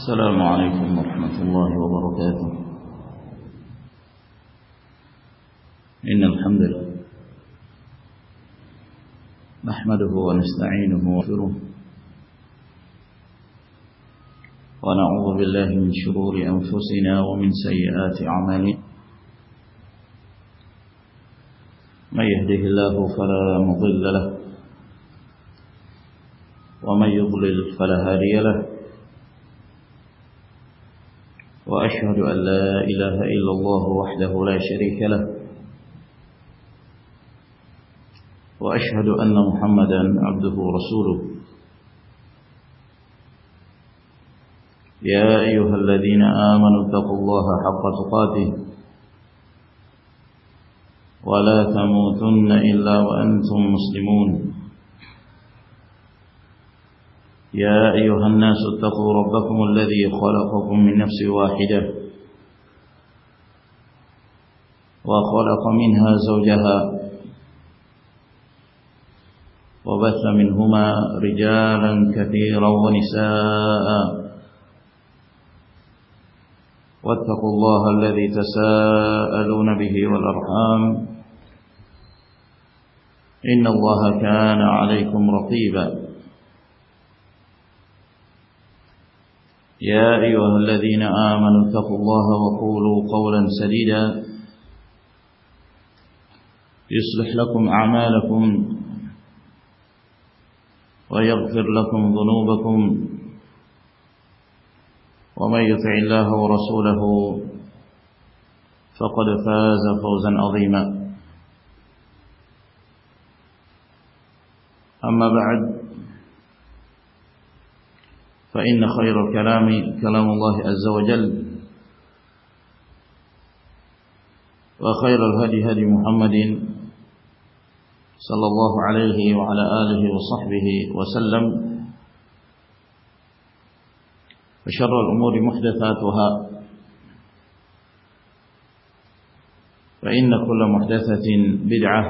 السلام عليكم ورحمة الله وبركاته. إن الحمد لله نحمده ونستعينه ونستغفره ونعوذ بالله من شرور أنفسنا ومن سيئات أعمالنا. من يهده الله فلا مضل له ومن يضلل فلا هادي له. وأشهد أن لا إله إلا الله وحده لا شريك له وأشهد أن محمدا عبده ورسوله. يا أيها الذين آمنوا اتقوا الله حق تقاته ولا تموتن إلا وأنتم مسلمون. يا أيها الناس اتقوا ربكم الذي خلقكم من نفس واحدة وخلق منها زوجها وبث منهما رجالا كثيرا ونساء واتقوا الله الذي تساءلون به والأرحام إن الله كان عليكم رقيبا. يا أيها الذين آمنوا اتقوا الله وقولوا قولا سديدا يصلح لكم أعمالكم ويغفر لكم ذنوبكم ومن يطع الله ورسوله فقد فاز فوزا عظيما. أما بعد فإن خير الكلام كلام الله عز وجل وخير الهدي هدي محمد صلى الله عليه وعلى آله وصحبه وسلم وشر الأمور محدثاتها فإن كل محدثة بدعة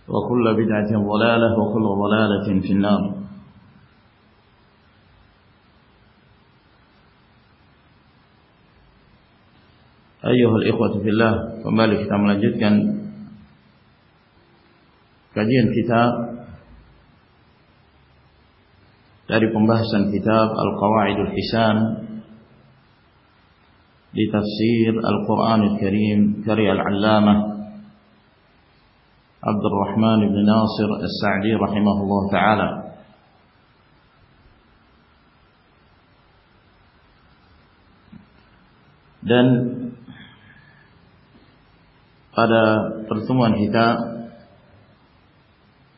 وكل بدعة ضلالة وكل ضلالة في النار. Ayyuhal ikhwatu fillah, kembali kita melanjutkan kajian kita dari pembahasan kitab Al-Qawaidul Hisan di tafsir Al-Quranul Karim karya Al-Allamah Abdurrahman ibn Nasir As-Sa'di rahimahullah ta'ala. Dan pada pertemuan kita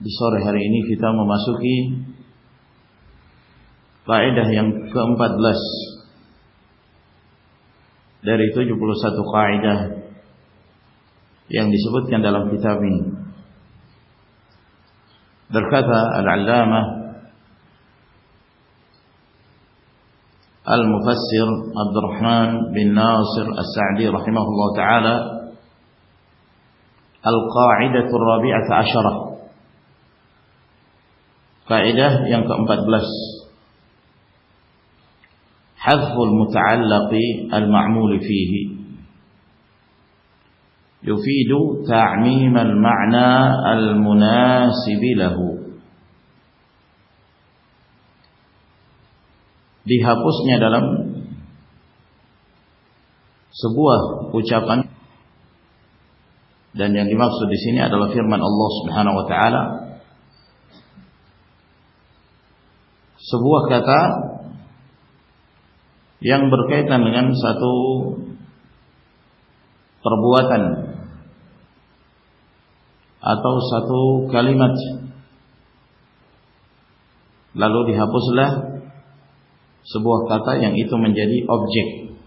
di sore hari ini kita memasuki kaidah yang ke-14 dari 71 kaidah yang disebutkan dalam kitab ini. Berkata Al-Allamah Al-Mufassir Abdurrahman bin Nasir As-Sa'di rahimahullah ta'ala, Al-Qa'idah Ar-Rabi'ah Asyarah, kaidah yang ke-14, Hadful Muta'allaqi Al-Ma'mul Fihi yufidu ta'mim al-ma'na al-munasib lahu. Dihapusnya dalam sebuah ucapan, dan yang dimaksud di sini adalah firman Allah Subhanahu wa taala, sebuah kata yang berkaitan dengan satu perbuatan atau satu kalimat, lalu dihapuslah sebuah kata yang itu menjadi objek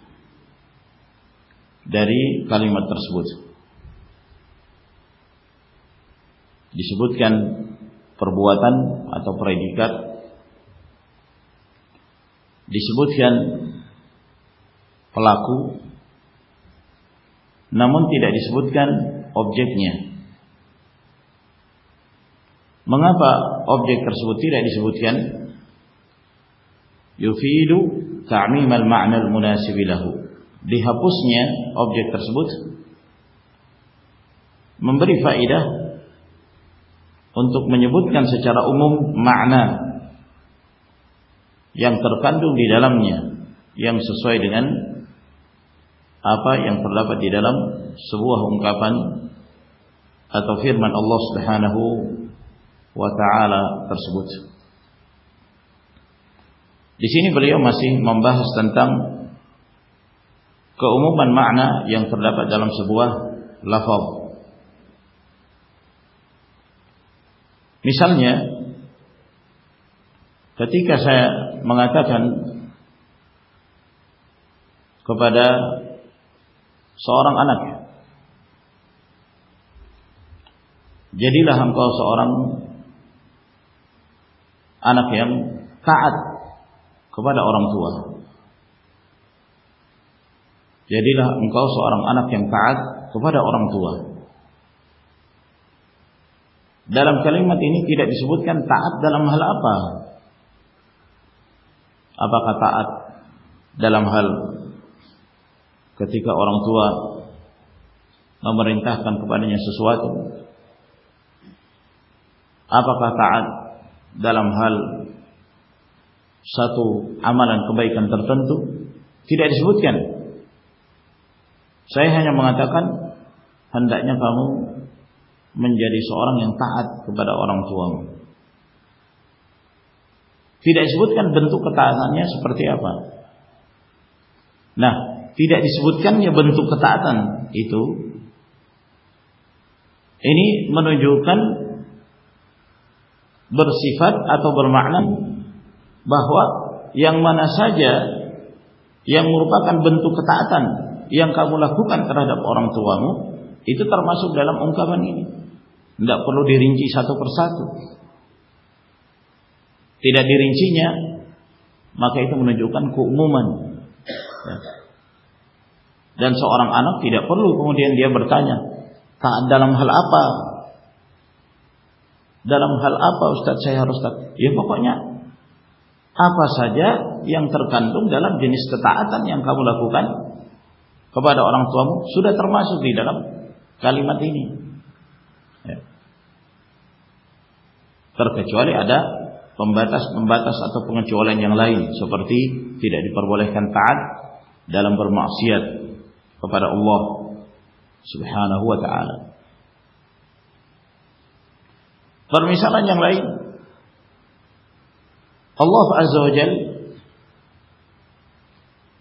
dari kalimat tersebut. Disebutkan perbuatan atau predikat, disebutkan pelaku, namun tidak disebutkan objeknya. Mengapa objek tersebut tidak disebutkan? yufidu ta'mim al-ma'na al-munasib lahu. Dihapusnya objek tersebut memberi faedah untuk menyebutkan secara umum makna yang terkandung di dalamnya, yang sesuai dengan apa yang terdapat di dalam sebuah ungkapan atau firman Allah Subhanahu wa taala tersebut. Di sini beliau masih membahas tentang keumuman makna yang terdapat dalam sebuah lafaz. Misalnya, ketika saya mengatakan kepada seorang anak, jadilah engkau seorang anak yang taat kepada orang tua. Jadilah engkau seorang anak yang taat kepada orang tua. Dalam kalimat ini tidak disebutkan taat dalam hal apa. Apakah taat dalam hal ketika orang tua memerintahkan kepadanya sesuatu? Apakah taat dalam hal satu amalan kebaikan tertentu? Tidak disebutkan. Saya hanya mengatakan hendaknya kamu menjadi seorang yang taat kepada orang tuamu. Tidak disebutkan bentuk ketaatannya seperti apa. Nah, tidak disebutkannya bentuk ketaatan itu, ini menunjukkan bersifat atau bermakna bahwa yang mana saja yang merupakan bentuk ketaatan yang kamu lakukan terhadap orang tuamu, itu termasuk dalam ungkapan ini. Tidak perlu dirinci satu persatu. Tidak dirincinya, maka itu menunjukkan keumuman. Dan seorang anak tidak perlu kemudian dia bertanya, taat dalam hal apa? Dalam hal apa Ustaz saya harus taat? Ya pokoknya apa saja yang terkandung dalam jenis ketaatan yang kamu lakukan kepada orang tuamu sudah termasuk di dalam kalimat ini. Ya. Terkecuali ada pembatas-pembatas atau pengecualian yang lain, seperti tidak diperbolehkan taat dalam bermaksiat kepada Allah Subhanahu wa taala. Permisalan yang lain, Allah Azza wa Jalla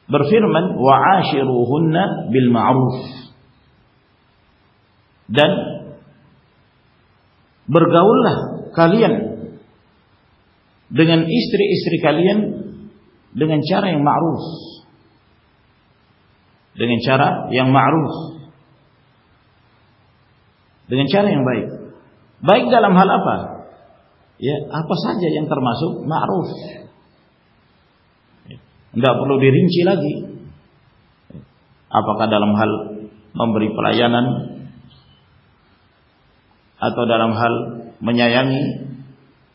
berfirman, wa'ashiruhunna bil ma'ruf, dan bergaullah kalian dengan istri-istri kalian dengan cara yang ma'ruf, dengan cara yang ma'ruf, dengan cara yang baik. Baik dalam hal apa? Ya, apa saja yang termasuk ma'ruf. Tidak perlu dirinci lagi. Apakah dalam hal memberi pelayanan, atau dalam hal menyayangi,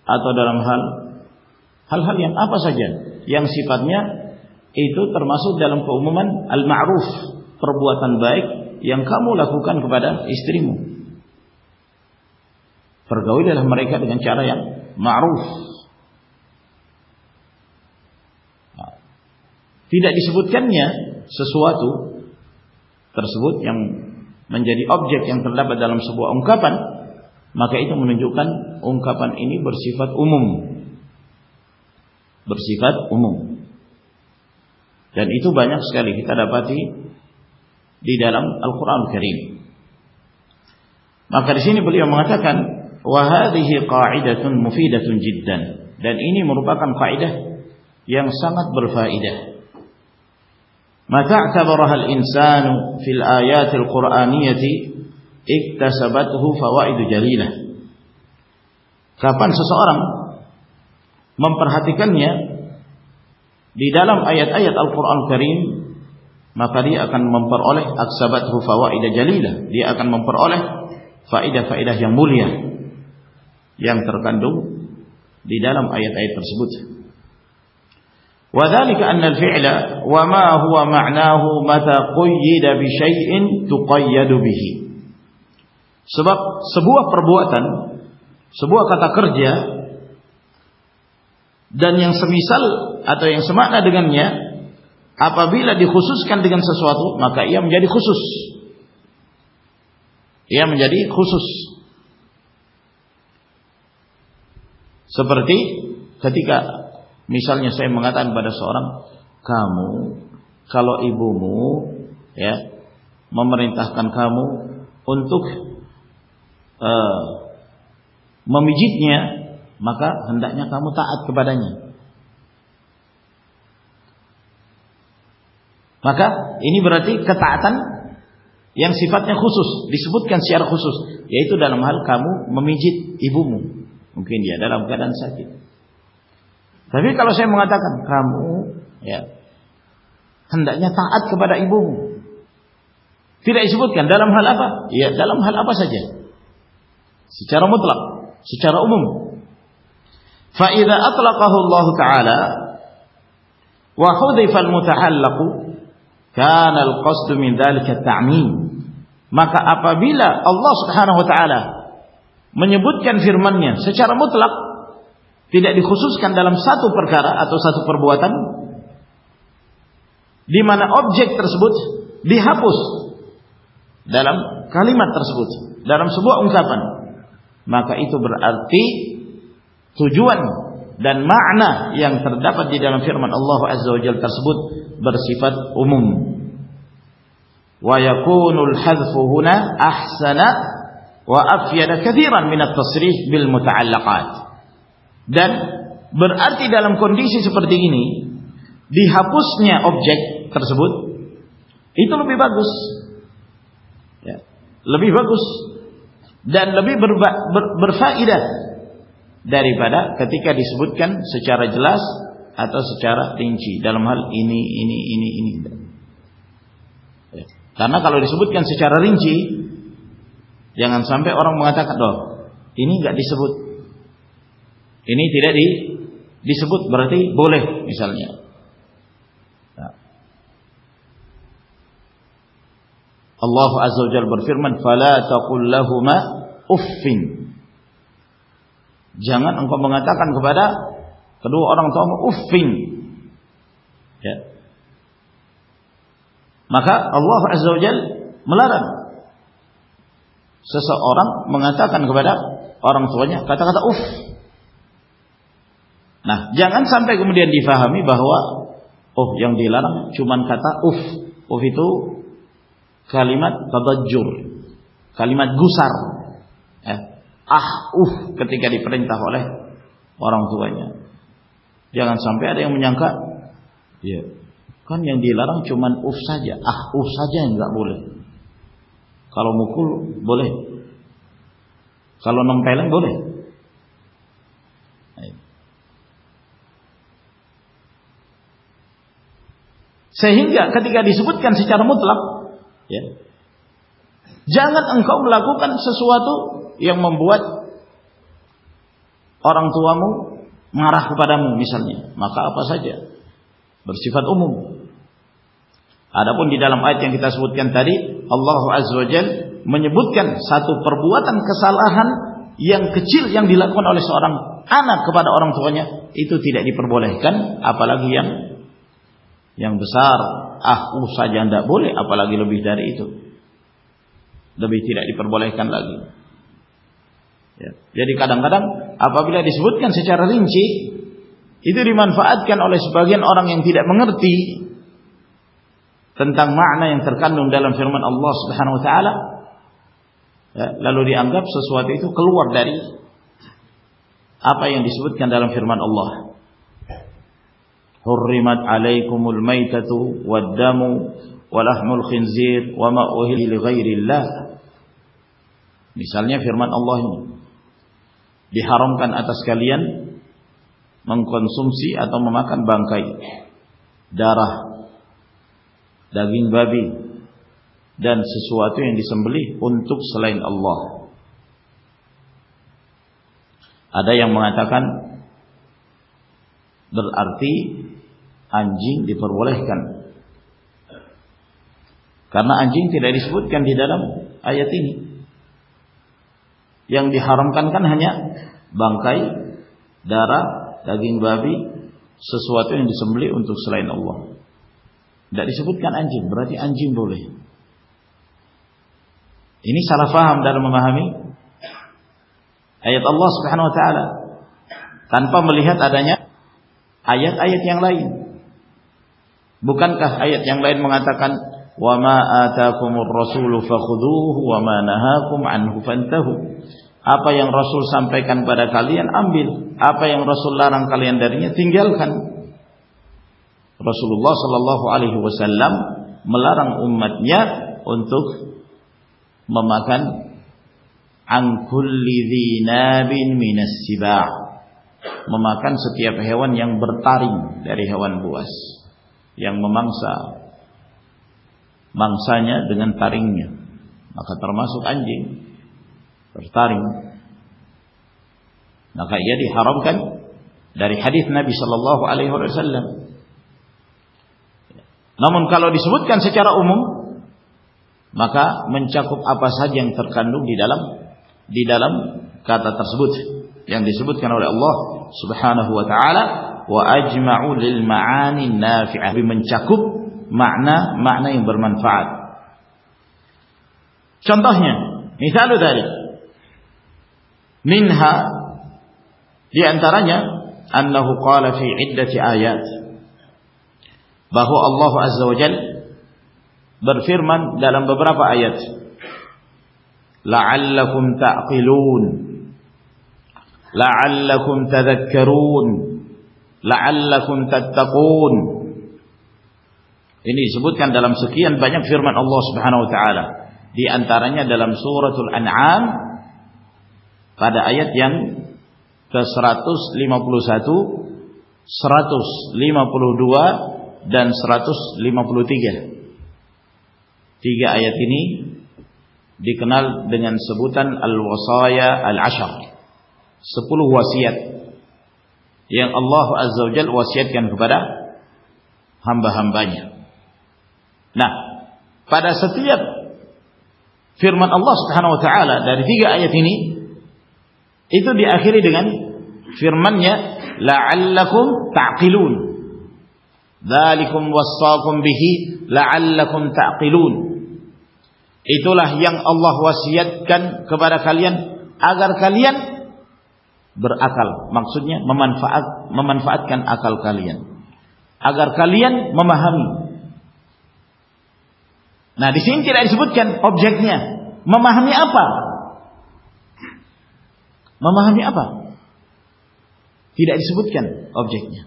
atau dalam hal-hal yang apa saja yang sifatnya itu termasuk dalam keumuman al-ma'ruf, perbuatan baik yang kamu lakukan kepada istrimu. Pergaulilah mereka dengan cara yang ma'ruf. Tidak disebutkannya sesuatu tersebut yang menjadi objek yang terdapat dalam sebuah ungkapan, maka itu menunjukkan ungkapan ini bersifat umum. Bersifat umum. Dan itu banyak sekali kita dapati di dalam Al-Quran Al-Karim. Maka di sini beliau mengatakan, wa hadhihi qa'idatun mufidatun jiddan, dan ini merupakan kaidah yang sangat berfaedah. Maka i'tabaraha al-insanu fil ayatil qur'aniyati iktasabathu fawaidu jalilah. Kapan seseorang memperhatikannya di dalam ayat-ayat Al-Quran Karim, maka dia akan memperoleh aksabathu fawaid jalilah, dia akan memperoleh faedah-faedah yang mulia yang terkandung di dalam ayat-ayat tersebut. Wa dzalika anna al-fi'la wa ma huwa ma'nahu mata qayyida bi syai'in tuqayyadu bihi. Sebab sebuah perbuatan, sebuah kata kerja dan yang semisal atau yang semakna dengannya apabila dikhususkan dengan sesuatu maka ia menjadi khusus. Ia menjadi khusus. Seperti ketika misalnya saya mengatakan pada seorang, kamu kalau ibumu ya memerintahkan kamu untuk memijitnya, maka hendaknya kamu taat kepadanya. Maka ini berarti ketaatan yang sifatnya khusus, disebutkan secara khusus, yaitu dalam hal kamu memijit ibumu. Mungkin dia dalam keadaan sakit. Tapi kalau saya mengatakan kamu ya hendaknya taat kepada ibumu, tidak disebutkan dalam hal apa? Ya dalam hal apa saja. Secara mutlak, secara umum. Fa idza atlaqahu Allah Ta'ala wa hudifa al-mutahallaq kana al-qasd min dzalika at-ta'mim. Maka apabila Allah Subhanahu wa taala menyebutkan firman-Nya secara mutlak, tidak dikhususkan dalam satu perkara atau satu perbuatan, di mana objek tersebut dihapus dalam kalimat tersebut, dalam sebuah ungkapan, maka itu berarti tujuan dan makna yang terdapat di dalam firman Allah Azza wa Jalla tersebut bersifat umum. Wa yakunul hadfu huna ahsana wa afyada katsiran min at-tasrih bil muta'allaqat. Dan berarti dalam kondisi seperti ini dihapusnya objek tersebut itu lebih bagus. Ya, lebih bagus dan lebih berfaedah daripada ketika disebutkan secara jelas atau secara rinci dalam hal ini. Ya. Karena kalau disebutkan secara rinci, jangan sampai orang mengatakan, "Loh, ini enggak disebut. Ini tidak disebut berarti boleh," misalnya. Nah. Allah Azza wa Jalla berfirman, "Fala taqul lahumā uffin." Jangan engkau mengatakan kepada kedua orang tuamu uffin. Ya. Maka Allah Azza wa Jalla melarang seseorang mengatakan kepada orang tuanya kata-kata uff. Nah, jangan sampai kemudian difahami bahwa yang dilarang cuman kata uff. Uff itu kalimat tadajjur, kalimat gusar. Ya. Ketika diperintah oleh orang tuanya. Jangan sampai ada yang menyangka, ya, kan yang dilarang cuman saja, saja yang enggak boleh. Kalau mukul boleh. Kalau nempelin boleh. Sehingga ketika disebutkan secara mutlak, ya, jangan engkau melakukan sesuatu yang membuat orang tuamu marah kepadamu misalnya, maka apa saja bersifat umum. Adapun di dalam ayat yang kita sebutkan tadi, Allah Azza wa Jalla menyebutkan satu perbuatan kesalahan yang kecil yang dilakukan oleh seorang anak kepada orang tuanya, itu tidak diperbolehkan, apalagi yang besar. Saja tidak boleh, apalagi lebih dari itu. Lebih tidak diperbolehkan lagi. Ya. Jadi kadang-kadang apabila disebutkan secara rinci, itu dimanfaatkan oleh sebagian orang yang tidak mengerti tentang makna yang terkandung dalam firman Allah Subhanahu wa taala, ya, lalu dianggap sesuatu itu keluar dari apa yang disebutkan dalam firman Allah. Hurrimat alaikumul maitatu wad-damu wa lahmul khinzir wa ma uhilla li ghairillah. Misalnya firman Allah ini, diharamkan atas kalian mengkonsumsi atau memakan bangkai, darah, daging babi, dan sesuatu yang disembelih untuk selain Allah. Ada yang mengatakan berarti anjing diperbolehkan. Karena anjing tidak disebutkan di dalam ayat ini. Yang diharamkan kan hanya bangkai, darah, daging babi, sesuatu yang disembelih untuk selain Allah. Tidak disebutkan anjing, berarti anjing boleh. Ini salah faham dalam memahami ayat Allah Subhanahu wa taala tanpa melihat adanya ayat-ayat yang lain. Bukankah ayat yang lain mengatakan wa ma ataakumur rasulu fakhudhuhu wa ma nahakum anhu fantahu. Apa yang Rasul sampaikan pada kalian ambil, apa yang Rasul larang kalian darinya tinggalkan. Rasulullah sallallahu alaihi wasallam melarang umatnya untuk memakan an kulli dhinabin minas siba', memakan setiap hewan yang bertaring dari hewan buas, yang memangsa mangsanya dengan taringnya, maka termasuk anjing bertaring, maka ia diharamkan dari hadis Nabi sallallahu alaihi wasallam. Namun kalau disebutkan secara umum, maka mencakup apa saja yang terkandung di dalam kata tersebut yang disebutkan oleh Allah Subhanahu wa taala, wa ajma'u lil ma'ani nafi'ah, mencakup makna-makna yang bermanfaat. Contohnya, misalnya dari minha, di antaranya annahu qala fi iddati ayat, bahwa Allah Azza wa Jalla berfirman dalam beberapa ayat, la'allakum ta'qilun, la'allakum tadhakkarun, la'allakum tattaqun. Ini disebutkan dalam sekian banyak firman Allah Subhanahu wa taala. Di antaranya dalam suratul An'am pada ayat yang ke-151, 152 dan 153. Tiga ayat ini dikenal dengan sebutan al-wasaya al-ashar, 10 wasiat yang Allah Azza wa Jalla wasiatkan kepada hamba-hambanya. Nah, pada setiap firman Allah Subhanahu wa taala dari tiga ayat ini, itu diakhiri dengan firman-Nya la'allakum ta'qilun. Dzalikum wassaqum bihi la'allakum ta'qilun. Itulah yang Allah wasiatkan kepada kalian agar kalian berakal. Maksudnya memanfaatkan akal kalian, agar kalian memahami. Nah, di sini tidak disebutkan objeknya. Memahami apa? Memahami apa? Tidak disebutkan objeknya.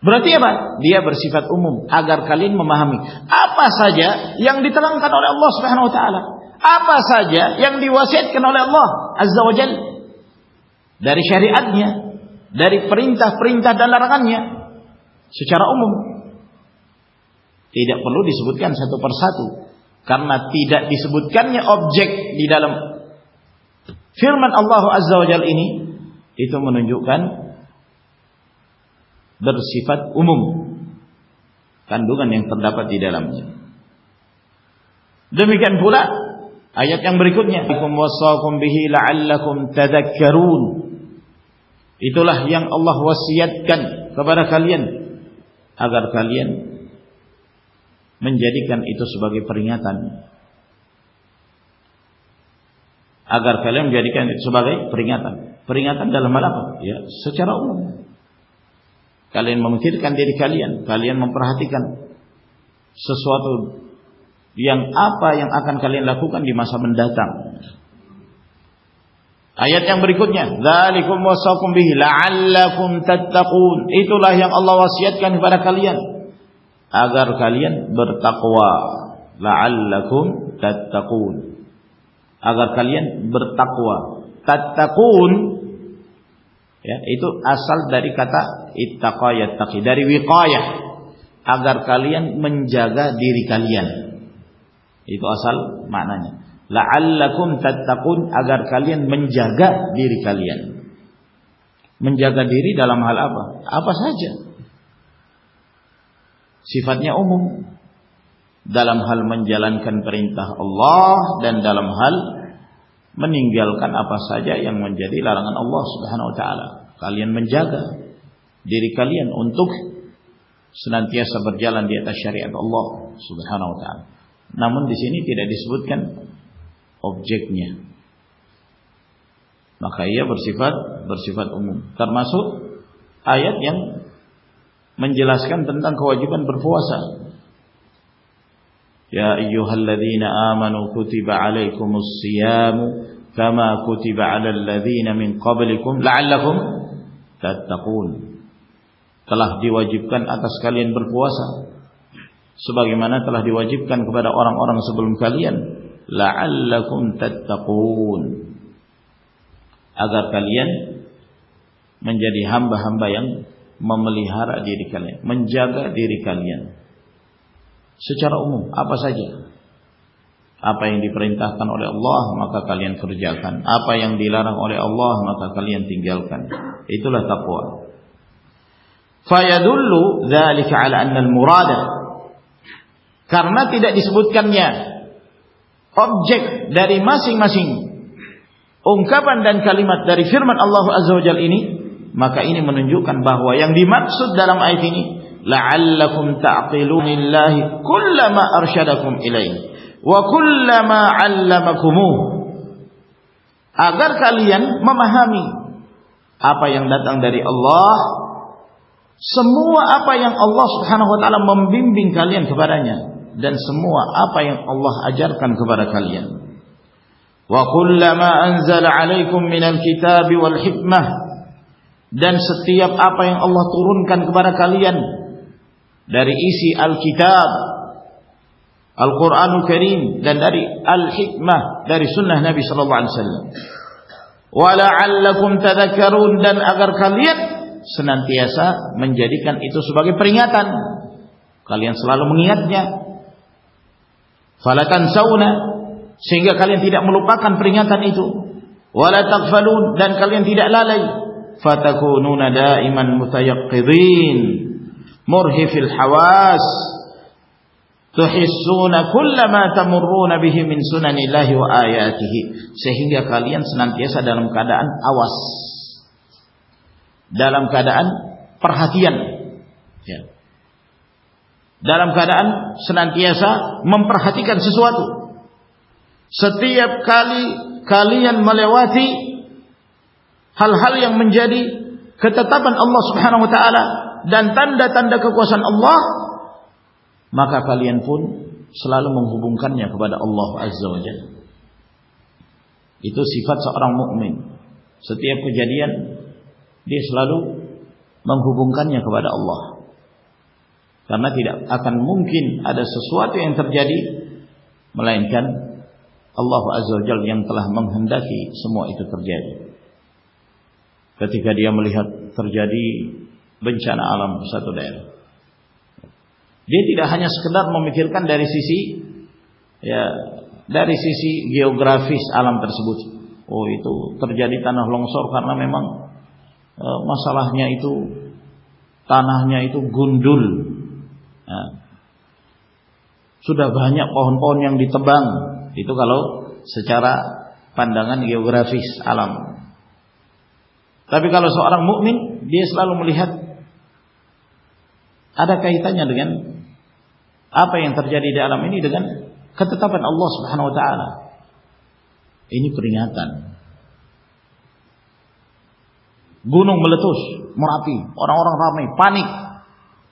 Berarti apa? Dia bersifat umum, agar kalian memahami apa saja yang diterangkan oleh Allah Subhanahu wa taala, apa saja yang diwasiatkan oleh Allah Azza wa Jalla dari syariatnya, dari perintah-perintah dan larangannya secara umum. Tidak perlu disebutkan satu persatu, karena tidak disebutkannya objek di dalam firman Allah Azza wa Jalla ini, itu menunjukkan bersifat umum kandungan yang terdapat di dalamnya. Demikian pula ayat yang berikutnya, "Bikum wasaqum bihi la'allakum tadhakkarun." Itulah yang Allah wasiatkan kepada kalian agar kalian menjadikan itu sebagai peringatan. Agar kalian menjadikan itu sebagai peringatan. Peringatan dalam hal apa? Ya, secara umum. Kalian memikirkan diri kalian, kalian memperhatikan sesuatu yang apa yang akan kalian lakukan di masa mendatang. Ayat yang berikutnya, dzalikum wasaqum bihi la'allakum tattaqun. Itulah yang Allah wasiatkan kepada kalian agar kalian bertakwa. La'allakum tattaqun. Agar kalian bertakwa. Tattaqun, ya, itu asal dari kata ittaqa yattaqi, dari wiqayah, agar kalian menjaga diri kalian. Itu asal maknanya. La'allakum tattaqun, agar kalian menjaga diri kalian. Menjaga diri dalam hal apa? Apa saja. sifatnya umum dalam hal menjalankan perintah Allah dan dalam hal meninggalkan apa saja yang menjadi larangan Allah Subhanahu wa taala. Kalian menjaga diri kalian untuk senantiasa berjalan di atas syariat Allah Subhanahu wa taala. Namun di sini tidak disebutkan objeknya. Maka ia bersifat umum. Termasuk ayat yang menjelaskan tentang kewajiban berpuasa. Ya ayyuhalladzina amanu kutiba alaikumus siyamu kama kutiba alal ladzina min qablikum la'allakum tattaqun. Telah diwajibkan atas kalian berpuasa sebagaimana telah diwajibkan kepada orang-orang sebelum kalian, la'allakum tattaqun, agar kalian menjadi hamba-hamba yang memelihara diri kalian, menjaga diri kalian secara umum. Apa saja, apa yang diperintahkan oleh Allah maka kalian kerjakan, apa yang dilarang oleh Allah maka kalian tinggalkan. Itulah taqwa. Fayadullu dzalika ala anna al-murada, karena tidak disebutkannya objek dari masing-masing ungkapan dan kalimat dari firman Allah Azza wa Jalla ini, maka ini menunjukkan bahwa yang dimaksud dalam ayat ini la'allakum ta'qilunillahi kullama arsyadakum ilaihi wa kullama 'allamakumūh, agar kalian memahami apa yang datang dari Allah, semua apa yang Allah Subhanahu wa taala membimbing kalian kepadanya, dan semua apa yang Allah ajarkan kepada kalian. Wa kullama anzala 'alaikum minal kitabi wal hikmah, dan setiap apa yang Allah turunkan kepada kalian dari isi Alkitab, Al-Quranul Karim, dan dari Al-Hikmah, dari sunnah Nabi sallallahu alaihi wasallam. Wa la'allakum tadhakkarun, dan agar kalian senantiasa menjadikan itu sebagai peringatan, kalian selalu mengingatnya. Fala tansawna, sehingga kalian tidak melupakan peringatan itu. Wala taghfalun, dan kalian tidak lalai. Fatakununa daiman mutayaqqidhin murhifil hawas tuhissuna kullama tamurruna bihi min sunanillahi wa ayatihi, sehingga kalian senantiasa dalam keadaan awas, dalam keadaan perhatian, ya, dalam keadaan senantiasa memperhatikan sesuatu. Setiap kali kalian melewati hal-hal yang menjadi ketetapan Allah Subhanahu wa taala dan tanda-tanda kekuasaan Allah, maka kalian pun selalu menghubungkannya kepada Allah Azza wa Jalla. Itu sifat seorang mukmin. Setiap kejadian dia selalu menghubungkannya kepada Allah, karena tidak akan mungkin ada sesuatu yang terjadi melainkan Allah Azza wa Jalla yang telah menghendaki semua itu terjadi. Ketika dia melihat terjadi bencana alam satu daerah, dia tidak hanya sekedar memikirkan dari sisi, ya, dari sisi geografis alam tersebut. Oh, itu terjadi tanah longsor karena memang masalahnya itu tanahnya itu gundul. Nah, sudah banyak pohon-pohon yang ditebang. Itu kalau secara pandangan geografis alam. Tapi kalau seorang mukmin, dia selalu melihat ada kaitannya dengan apa yang terjadi di alam ini dengan ketetapan Allah Subhanahu wa taala. Ini peringatan. Gunung meletus, Merapi, orang-orang ramai, panik.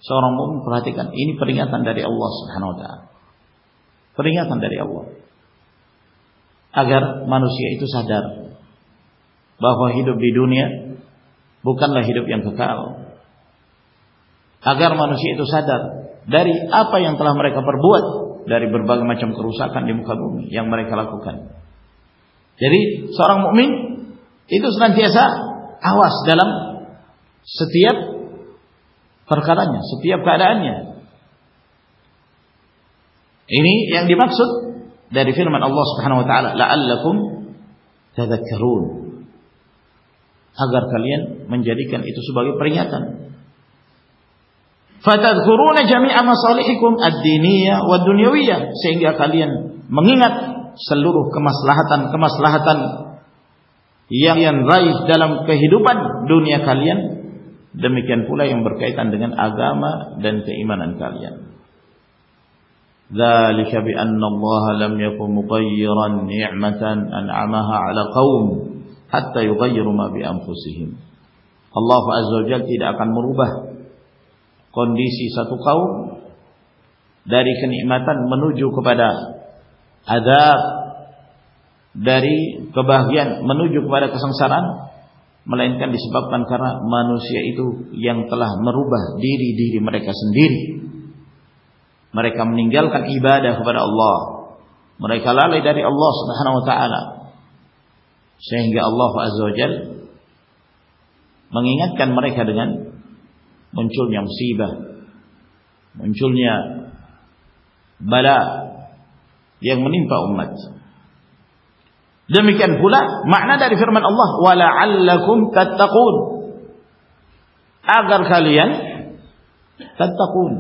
Seorang mukmin perhatikan, ini peringatan dari Allah Subhanahu wa taala. Peringatan dari Allah. Agar manusia itu sadar bahwa hidup di dunia bukanlah hidup yang kekal. Agar manusia itu sadar dari apa yang telah mereka perbuat, dari berbagai macam kerusakan di muka bumi yang mereka lakukan. Jadi seorang mukmin itu senantiasa awas dalam setiap perkaranya, setiap keadaannya. Ini yang dimaksud dari firman Allah Subhanahu wa taala, la'allakum tadhakkarun, agar kalian menjadikan itu sebagai peringatan. Fatadhkuruna jami'a masalihikum ad-diniyah wa dunyawiyah, sehingga kalian mengingat seluruh kemaslahatan yang raih dalam kehidupan dunia kalian, demikian pula yang berkaitan dengan agama dan keimanan kalian. Dzalika bi anna Allah lam yakun mughayyiran ni'matan an'amaha 'ala qaum hatta yughayyiru ma bi anfusihim. Allah Azza wa Jalla tidak akan merubah kondisi satu kaum dari kenikmatan menuju kepada azab, dari kebahagiaan menuju kepada kesengsaraan, melainkan disebabkan karena manusia itu yang telah merubah diri mereka sendiri. Mereka meninggalkan ibadah kepada Allah, mereka lalai dari Allah Subhanahu wa taala, sehingga Allah Azza wa Jalla mengingatkan mereka dengan munculnya musibah, munculnya bala yang menimpa umat. Demikian pula makna dari firman Allah, wala'allakum tattaqun, agar kalian tattaqun,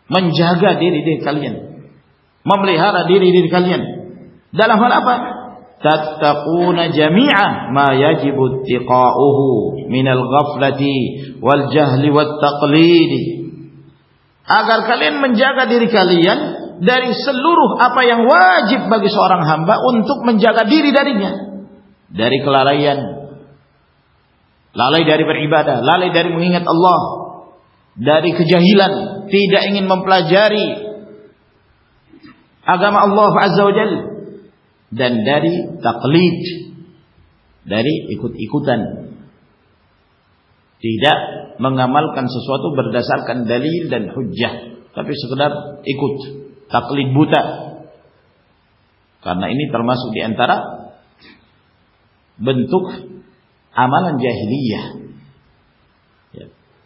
menjaga diri kalian, memelihara diri kalian. Dalam hal apa? Tattaquna jami'a ma yajibu ittiqa'uhu minal ghaflati wal jahli wat taqlidi, agar kalian menjaga diri kalian dari seluruh apa yang wajib bagi seorang hamba untuk menjaga diri darinya, dari kelalaian, lalai dari beribadah, lalai dari mengingat Allah, dari kejahilan, tidak ingin mempelajari agama Allah Azza wa Jalla, dan dari taklid, dari ikut-ikutan, tidak mengamalkan sesuatu berdasarkan dalil dan hujjah, tapi sekedar ikut, taklid buta. Karena ini termasuk di antara bentuk amalan jahiliyah,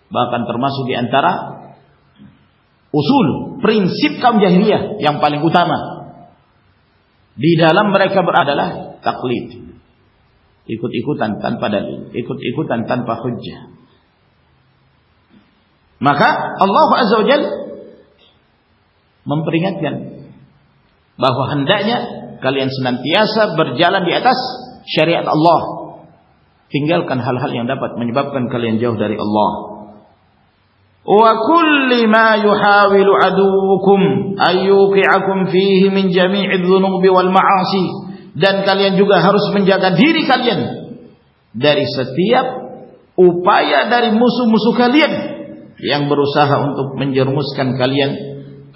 bahkan termasuk di antara usul prinsip kaum jahiliyah yang paling utama. Di dalam mereka beradalah taklid, ikut-ikutan tanpa dalil, ikut-ikutan tanpa hujjah. Maka Allah Azza wa Jalla memperingatkan bahwa hendaknya kalian senantiasa berjalan di atas syariat Allah, tinggalkan hal-hal yang dapat menyebabkan kalian jauh dari Allah. Wa kulli ma yuhawilu aduwukum ayyuqi'akum fihi min jami'i dhunubi wal ma'asi, dan kalian juga harus menjaga diri kalian dari setiap upaya dari musuh-musuh kalian yang berusaha untuk menjerumuskan kalian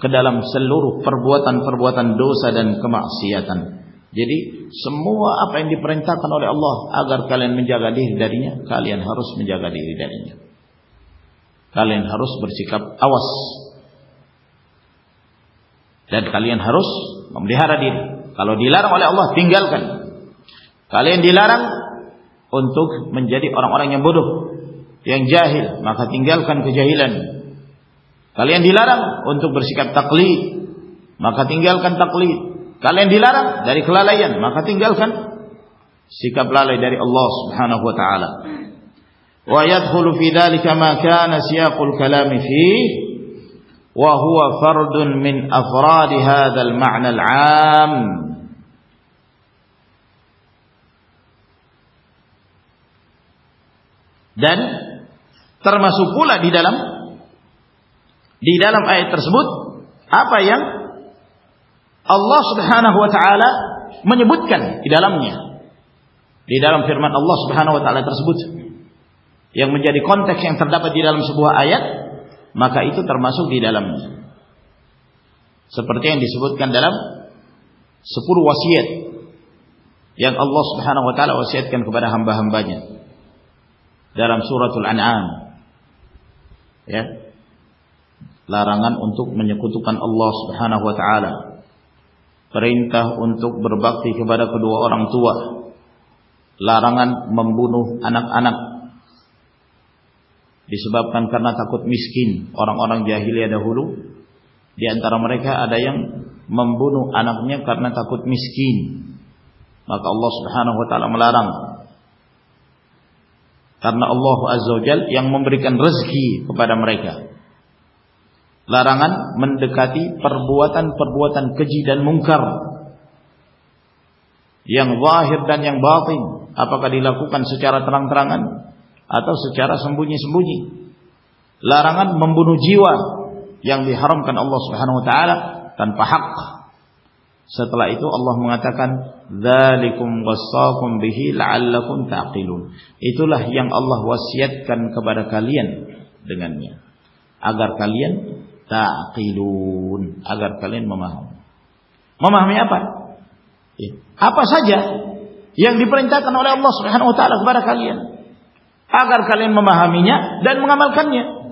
ke dalam seluruh perbuatan-perbuatan dosa dan kemaksiatan. Jadi semua apa yang diperintahkan oleh Allah agar kalian menjaga diri darinya, kalian harus menjaga diri darinya. Kalian harus bersikap awas, dan kalian harus memelihara diri. Kalau dilarang oleh Allah, tinggalkan. Kalian dilarang untuk menjadi orang-orang yang bodoh, yang jahil, maka tinggalkan kejahilan. Kalian dilarang untuk bersikap taklid, maka tinggalkan taklid. Kalian dilarang dari kelalaian, maka tinggalkan sikap lalai dari Allah Subhanahu wa taala. Wa yadkhulu fi dzalika ma kana siyaqul kalam fihi wa huwa fardun min afrad hadzal ma'na al-'am. Dan termasuk pula di dalam ayat tersebut apa yang Allah Subhanahu wa taala menyebutkan di dalamnya. Di dalam firman Allah Subhanahu wa taala tersebut yang menjadi konteks yang terdapat di dalam sebuah ayat, maka itu termasuk di dalamnya. Seperti yang disebutkan dalam 10 wasiat yang Allah Subhanahu wa taala wasiatkan kepada hamba-hambanya dalam suratul An'am. Ya. Larangan untuk menyekutukan Allah Subhanahu wa taala. Perintah untuk berbakti kepada kedua orang tua. Larangan membunuh anak-anak disebabkan karena takut miskin. Orang-orang jahiliyah dahulu, di antara mereka ada yang membunuh anaknya karena takut miskin. Maka Allah Subhanahu wa taala melarang. Karena Allah Azza wa Jalla yang memberikan rezeki kepada mereka. Larangan mendekati perbuatan-perbuatan keji dan mungkar yang zahir dan yang batin, apakah dilakukan secara terang-terangan atau secara sembunyi-sembunyi. Larangan membunuh jiwa yang diharamkan Allah Subhanahu wa taala tanpa hak. Setelah itu Allah mengatakan, "Dzalikum wassaqum bihi la'allakum ta'qilun." Itulah yang Allah wasiatkan kepada kalian dengannya, agar kalian ta'qilun, agar kalian memahami. Memahami apa? Apa saja yang diperintahkan oleh Allah Subhanahu wa taala kepada kalian, agar kalian memahaminya dan mengamalkannya.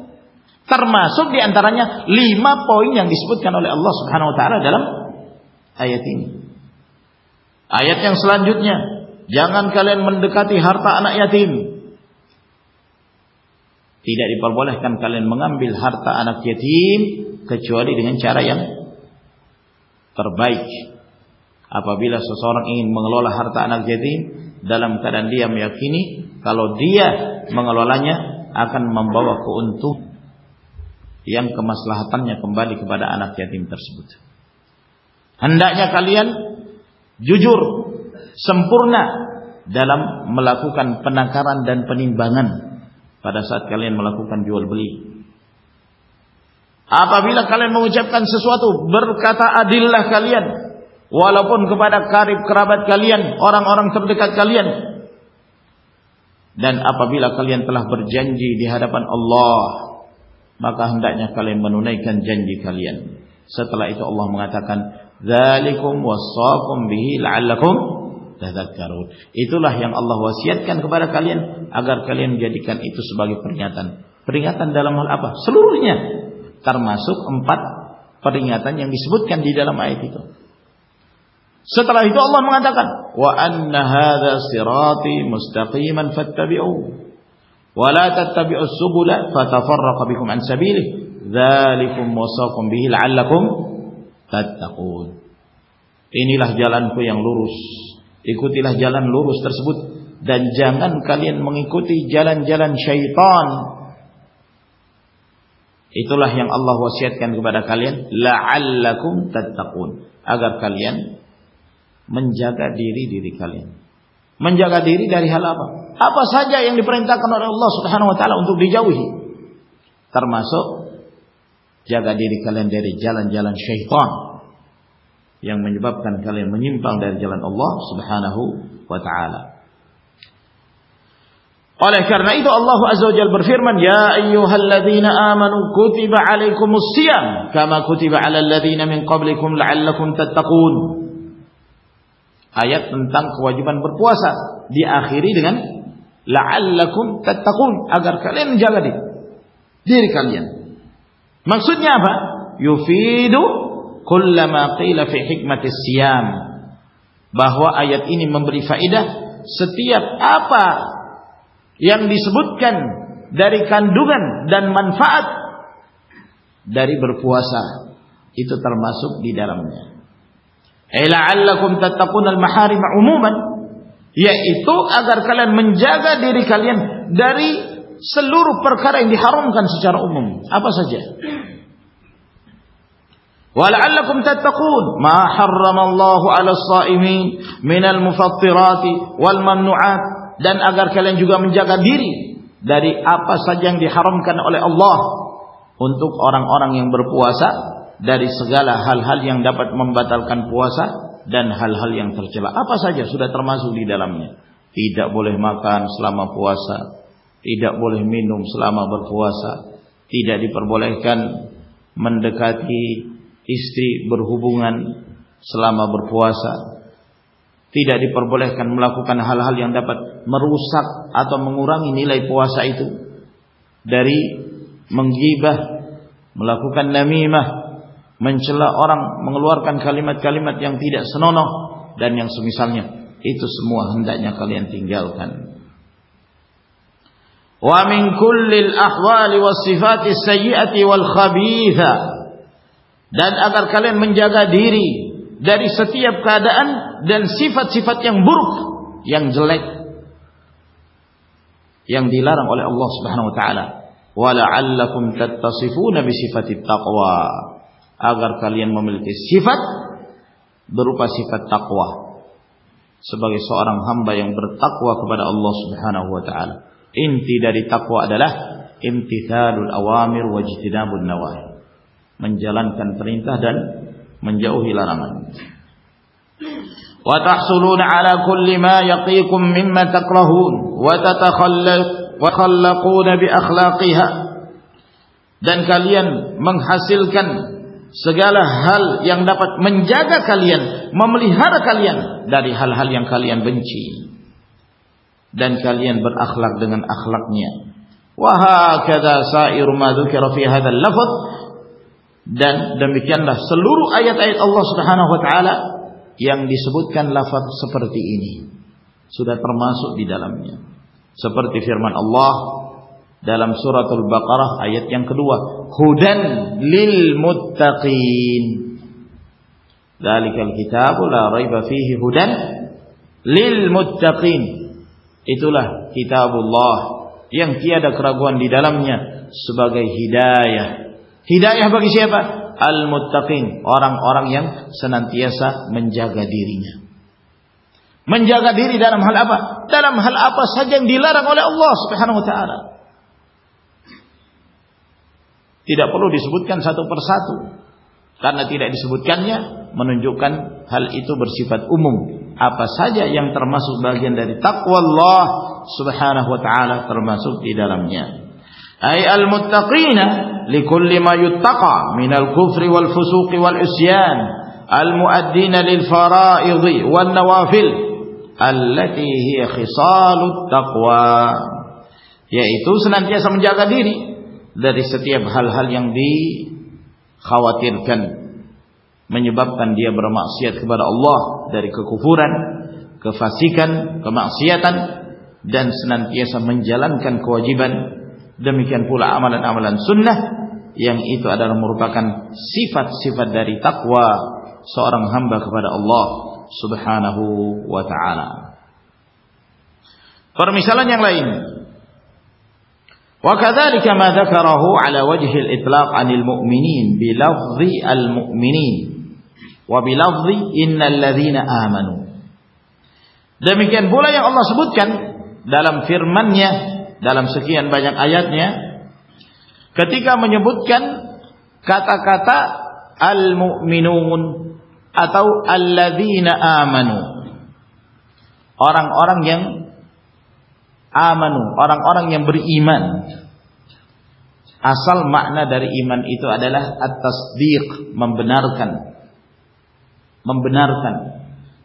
Termasuk diantaranya 5 poin yang disebutkan oleh Allah Subhanahu wa taala dalam ayat ini. Ayat yang selanjutnya, jangan kalian mendekati harta anak yatim. Tidak diperbolehkan kalian mengambil harta anak yatim kecuali dengan cara yang terbaik. Apabila seseorang ingin mengelola harta anak yatim dalam keadaan dia meyakini kalau dia mengelolanya akan membawa keuntungan yang kemaslahatannya kembali kepada anak yatim tersebut. Hendaknya kalian jujur, sempurna dalam melakukan penakaran dan penimbangan pada saat kalian melakukan jual beli. Apabila kalian mengucapkan sesuatu, berkata adillah kalian, walaupun kepada karib kerabat kalian, orang-orang terdekat kalian. Dan apabila kalian telah berjanji di hadapan Allah, maka hendaknya kalian menunaikan janji kalian. Setelah itu Allah mengatakan, "Dzalikum wassaqum bihi la'allakum tadhakkarun." Itulah yang Allah wasiatkan kepada kalian agar kalian menjadikan itu sebagai peringatan. Peringatan dalam hal apa? Seluruhnya, termasuk 4 peringatan yang disebutkan di dalam ayat itu. Setelah itu Allah mengatakan, "Wa anna hadza sirati mustaqiman fattabi'uhu wa la tattabi'us subula fatafarraqa bikum an sabilihi dzalikum wasaqum bihi la'allakum tattaqun." Inilah jalanku yang lurus, ikutilah jalan lurus tersebut dan jangan kalian mengikuti jalan-jalan syaitan. Itulah yang Allah wasiatkan kepada kalian, la'allakum tattaqun, agar kalian menjaga diri kalian. Menjaga diri dari hal apa? Apa saja yang diperintahkan oleh Allah Subhanahu wa taala untuk dijauhi. Termasuk jaga diri kalian dari jalan-jalan syaitan yang menyebabkan kalian menyimpang dari jalan Allah Subhanahu wa taala. Oleh karena itu Allah Azza wa Jalla berfirman, "Ya ayyuhalladzina amanu kutiba 'alaikumus shiyam kama kutiba 'alal ladzina min qablikum la'allakum tattaqun." Ayat tentang kewajiban berpuasa diakhiri dengan la'allakum tattaqun, agar kalian menjaga diri kalian. Maksudnya apa? Yufidu kullama qila fi hikmatis siyam, bahwa ayat ini memberi faedah setiap apa yang disebutkan dari kandungan dan manfaat dari berpuasa itu termasuk di dalamnya. La'allakum tattaqunal maharim umuman, yaitu agar kalian menjaga diri kalian dari seluruh perkara yang diharamkan secara umum, apa saja. Wa la'allakum tattaqun ma harramallahu 'alas sha'imin minal mufattirati wal mamnu'at, dan agar kalian juga menjaga diri dari apa saja yang diharamkan oleh Allah untuk orang-orang yang berpuasa, dari segala hal-hal yang dapat membatalkan puasa dan hal-hal yang tercela. Apa saja sudah termasuk di dalamnya. Tidak boleh makan selama puasa, tidak boleh minum selama berpuasa, tidak diperbolehkan mendekati istri berhubungan selama berpuasa, tidak diperbolehkan melakukan hal-hal yang dapat merusak atau mengurangi nilai puasa itu, dari menggibah, melakukan namimah, mencela orang, mengeluarkan kalimat-kalimat yang tidak senonoh dan yang semisalnya. Itu semua hendaknya kalian tinggalkan. Wa min kullil ahwali was sifati sayyiati wal khabitha, dan agar kalian menjaga diri dari setiap keadaan dan sifat-sifat yang buruk, yang jelek, yang dilarang oleh Allah Subhanahu wa taala. wa la'allakum tattasifuna bi sifatit taqwa, agar kalian memiliki sifat berupa sifat takwa sebagai seorang hamba yang bertakwa kepada Allah Subhanahu wa taala. Inti dari takwa adalah imtithalul awamir wa ijtinabun nawahi, menjalankan perintah dan menjauhi larangan. Wa tahsuluna ala kulli ma yaqikum mimma takrahun wa khallaquna bi akhlaqiha, dan kalian menghasilkan segala hal yang dapat menjaga kalian, memelihara kalian dari hal-hal yang kalian benci, dan kalian berakhlak dengan akhlaknya. Wa hakadha sa'iru ma dzukira fi hadzal lafz, dan demikianlah seluruh ayat-ayat Allah Subhanahu wa taala yang disebutkan lafaz seperti ini sudah termasuk di dalamnya. Seperti firman Allah dalam suratul Baqarah ayat yang kedua, hudan lil muttaqin. Dzalikal kitabu la raiba fihi hudan lil muttaqin. Itulah kitabullah yang tiada keraguan di dalamnya sebagai hidayah. Hidayah bagi siapa? Al muttaqin, orang-orang yang senantiasa menjaga dirinya. Menjaga diri dalam hal apa? Dalam hal apa saja yang dilarang oleh Allah Subhanahu wa taala. Tidak perlu disebutkan satu persatu, karena tidak disebutkannya menunjukkan hal itu bersifat umum. Apa saja yang termasuk bagian dari takwa Allah Subhanahu wa taala termasuk di dalamnya. Ay al-muttaqina likulli ma yuttaqa minal kufri wal fusuqi wal isyan al-muaddina lil fara'idhi wan nawafil allati hiya khisalut taqwa, yaitu senantiasa menjaga diri dari setiap hal-hal yang dikhawatirkan menyebabkan dia bermaksiat kepada Allah, dari kekufuran, kefasikan, kemaksiatan, dan senantiasa menjalankan kewajiban. Demikian pula amalan-amalan sunnah yang itu adalah merupakan sifat-sifat dari takwa seorang hamba kepada Allah Subhanahu wa ta'ala. Permisalan yang lain, wa kadzalika ma dzakarahu ala wajhi al-itlaq 'anil mu'minin bi lafzi al-mu'minin wa bi lafzi innal ladzina amanu. Demikian pula yang Allah sebutkan dalam firman-Nya dalam sekian banyak ayatnya ketika menyebutkan kata-kata al-mu'minun atau alladzina amanu, orang-orang yang amanu, orang-orang yang beriman. Asal makna dari iman itu adalah at-tasdiq, membenarkan.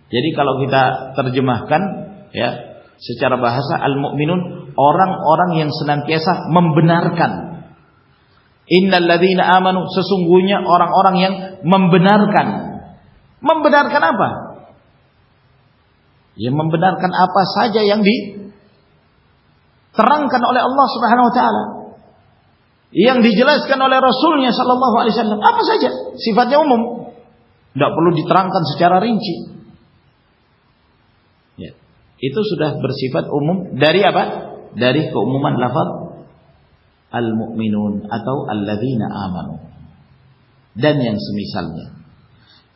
Jadi kalau kita terjemahkan ya secara bahasa, al-mu'minun, orang-orang yang senantiasa membenarkan. Innal ladzina amanu, sesungguhnya orang-orang yang membenarkan. Membenarkan apa? Ya membenarkan apa saja yang diterangkan oleh Allah Subhanahu wa taala, yang dijelaskan oleh Rasulnya sallallahu alaihi wasallam. Apa saja, sifatnya umum, tidak perlu diterangkan secara rinci. Ya, itu sudah bersifat umum dari apa? Dari keumuman lafaz al-mu'minun atau alladzina amanu dan yang semisalnya.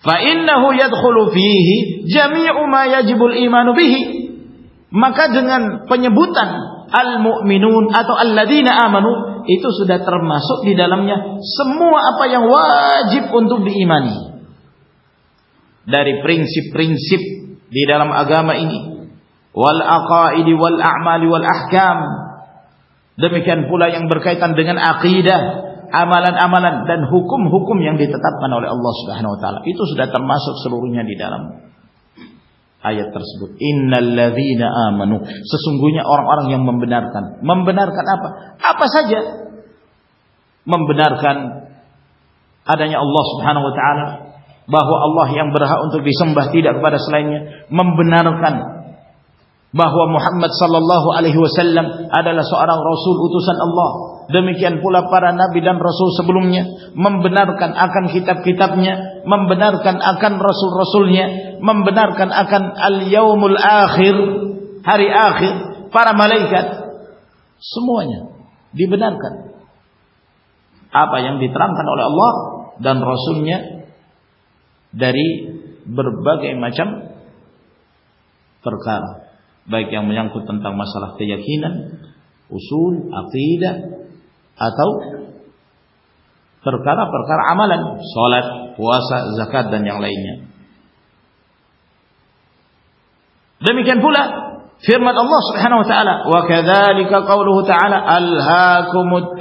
Fa innahu yadkhulu fihi jami'u ma yajibul imanu bihi. Maka dengan penyebutan al-mu'minun atau alladzina amanu itu sudah termasuk di dalamnya semua apa yang wajib untuk diimani dari prinsip-prinsip di dalam agama ini, wal aqaidi wal a'mali wal ahkam. Demikian pula yang berkaitan dengan akidah, amalan-amalan dan hukum-hukum yang ditetapkan oleh Allah Subhanahu wa taala. Itu sudah termasuk seluruhnya di dalam ayat tersebut. Innal ladzina amanu, sesungguhnya orang-orang yang membenarkan. Membenarkan apa? Apa saja. Membenarkan adanya Allah Subhanahu wa taala, bahwa Allah yang berhak untuk disembah tidak kepada selainnya. Membenarkan bahwa Muhammad sallallahu alaihi wasallam adalah seorang rasul utusan Allah. Demikian pula para nabi dan rasul sebelumnya. Membenarkan akan kitab-kitabnya, membenarkan akan rasul-rasulnya, membenarkan akan al-yaumul akhir, hari akhir, para malaikat, semuanya dibenarkan. apa yang diterangkan oleh Allah dan Rasul-Nya dari berbagai macam perkara, baik yang menyangkut tentang masalah keyakinan, usul, aqidah, atau perkara-perkara amalan, salat, puasa, zakat dan yang lainnya. Demikian pula firman Allah Subhanahu wa taala, wa kadzalika qauluhu ta'ala, alhaakumut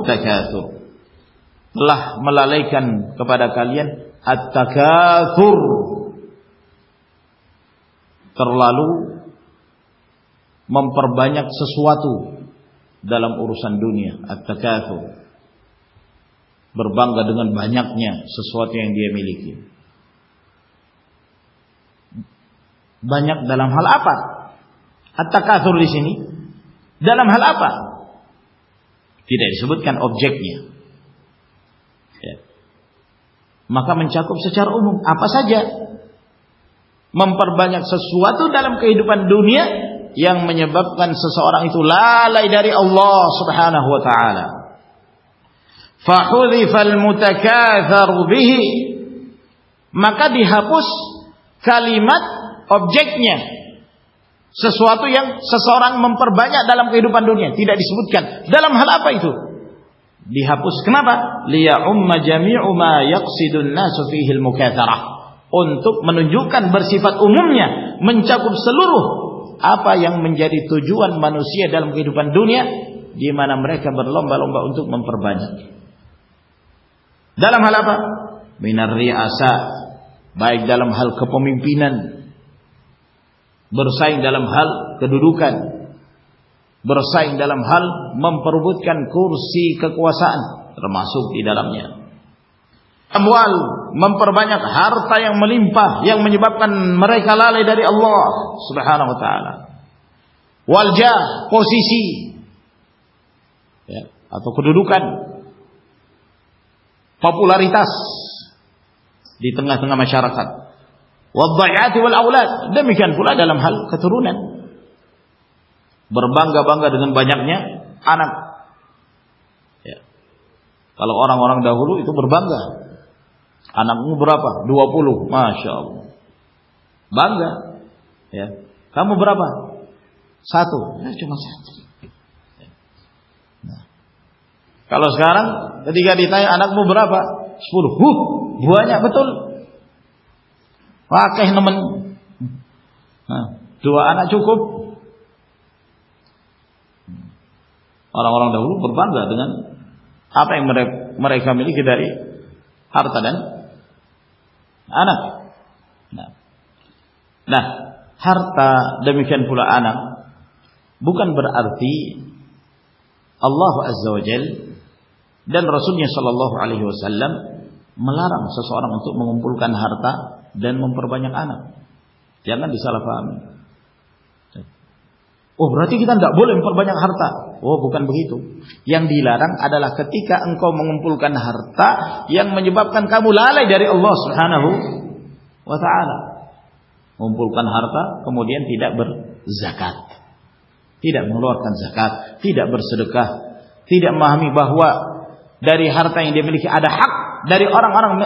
takatsur. Telah melalaikan kepada kalian at-takatsur, terlalu memperbanyak sesuatu dalam urusan dunia. At-takatsur, berbangga dengan banyaknya sesuatu yang dia miliki. Banyak dalam hal apa? At-takatsur di sini dalam hal apa? Tidak disebutkan objeknya. Ya. Maka mencakup secara umum apa saja. Memperbanyak sesuatu dalam kehidupan dunia yang menyebabkan seseorang itu lalai dari Allah Subhanahu wa taala. Fahudzifal mutakatsir bihi, maka dihapus kalimat objeknya, sesuatu yang seseorang memperbanyak dalam kehidupan dunia, tidak disebutkan dalam hal apa itu. Dihapus. Kenapa? Liya'umma jami'u ma yaqsidun nasu fihi al-mukatsarah, untuk menunjukkan bersifat umumnya, mencakup seluruh apa yang menjadi tujuan manusia dalam kehidupan dunia, di mana mereka berlomba-lomba untuk memperbanyak. Dalam hal apa? Minar ri'asat, baik dalam hal kepemimpinan, bersaing dalam hal kedudukan, bersaing dalam hal memperebutkan kursi kekuasaan, termasuk di dalamnya. Amwal, memperbanyak harta yang melimpah yang menyebabkan mereka lalai dari Allah Subhanahu wa taala. Waljah, posisi, ya, atau kedudukan, popularitas di tengah-tengah masyarakat. Wadha'ati wal aulad, demikian pula dalam hal keturunan. Berbangga-bangga dengan banyaknya anak. Ya. Kalau orang-orang dahulu itu berbangga. Anakmu berapa? 20. Masya Allah. Bangga. Ya. Kamu berapa? 1. Ya, cuma 1. Ya. Nah. Kalau sekarang ketika ditanya anakmu berapa? 10. Banyak betul. Pakai nemen. Nah, 2 anak cukup. Orang-orang dahulu berbangga dengan apa yang mereka miliki dari harta dan anak. Nah, harta demikian pula anak bukan berarti Allah Azza wa Jalla dan Rasulnya Shallallahu Alaihi Wasallam melarang seseorang untuk mengumpulkan harta dan memperbanyak anak. Jangan disalahpahami. Oh, berarti kita tidak boleh memperbanyak harta. Oh, bukan begitu. Yang dilarang adalah ketika engkau mengumpulkan harta yang menyebabkan kamu lalai dari Allah Subhanahu wa taala. Mengumpulkan harta kemudian tidak berzakat, tidak mengeluarkan zakat, tidak bersedekah, tidak memahami bahwa dari harta yang dia miliki ada hak dari orang-orang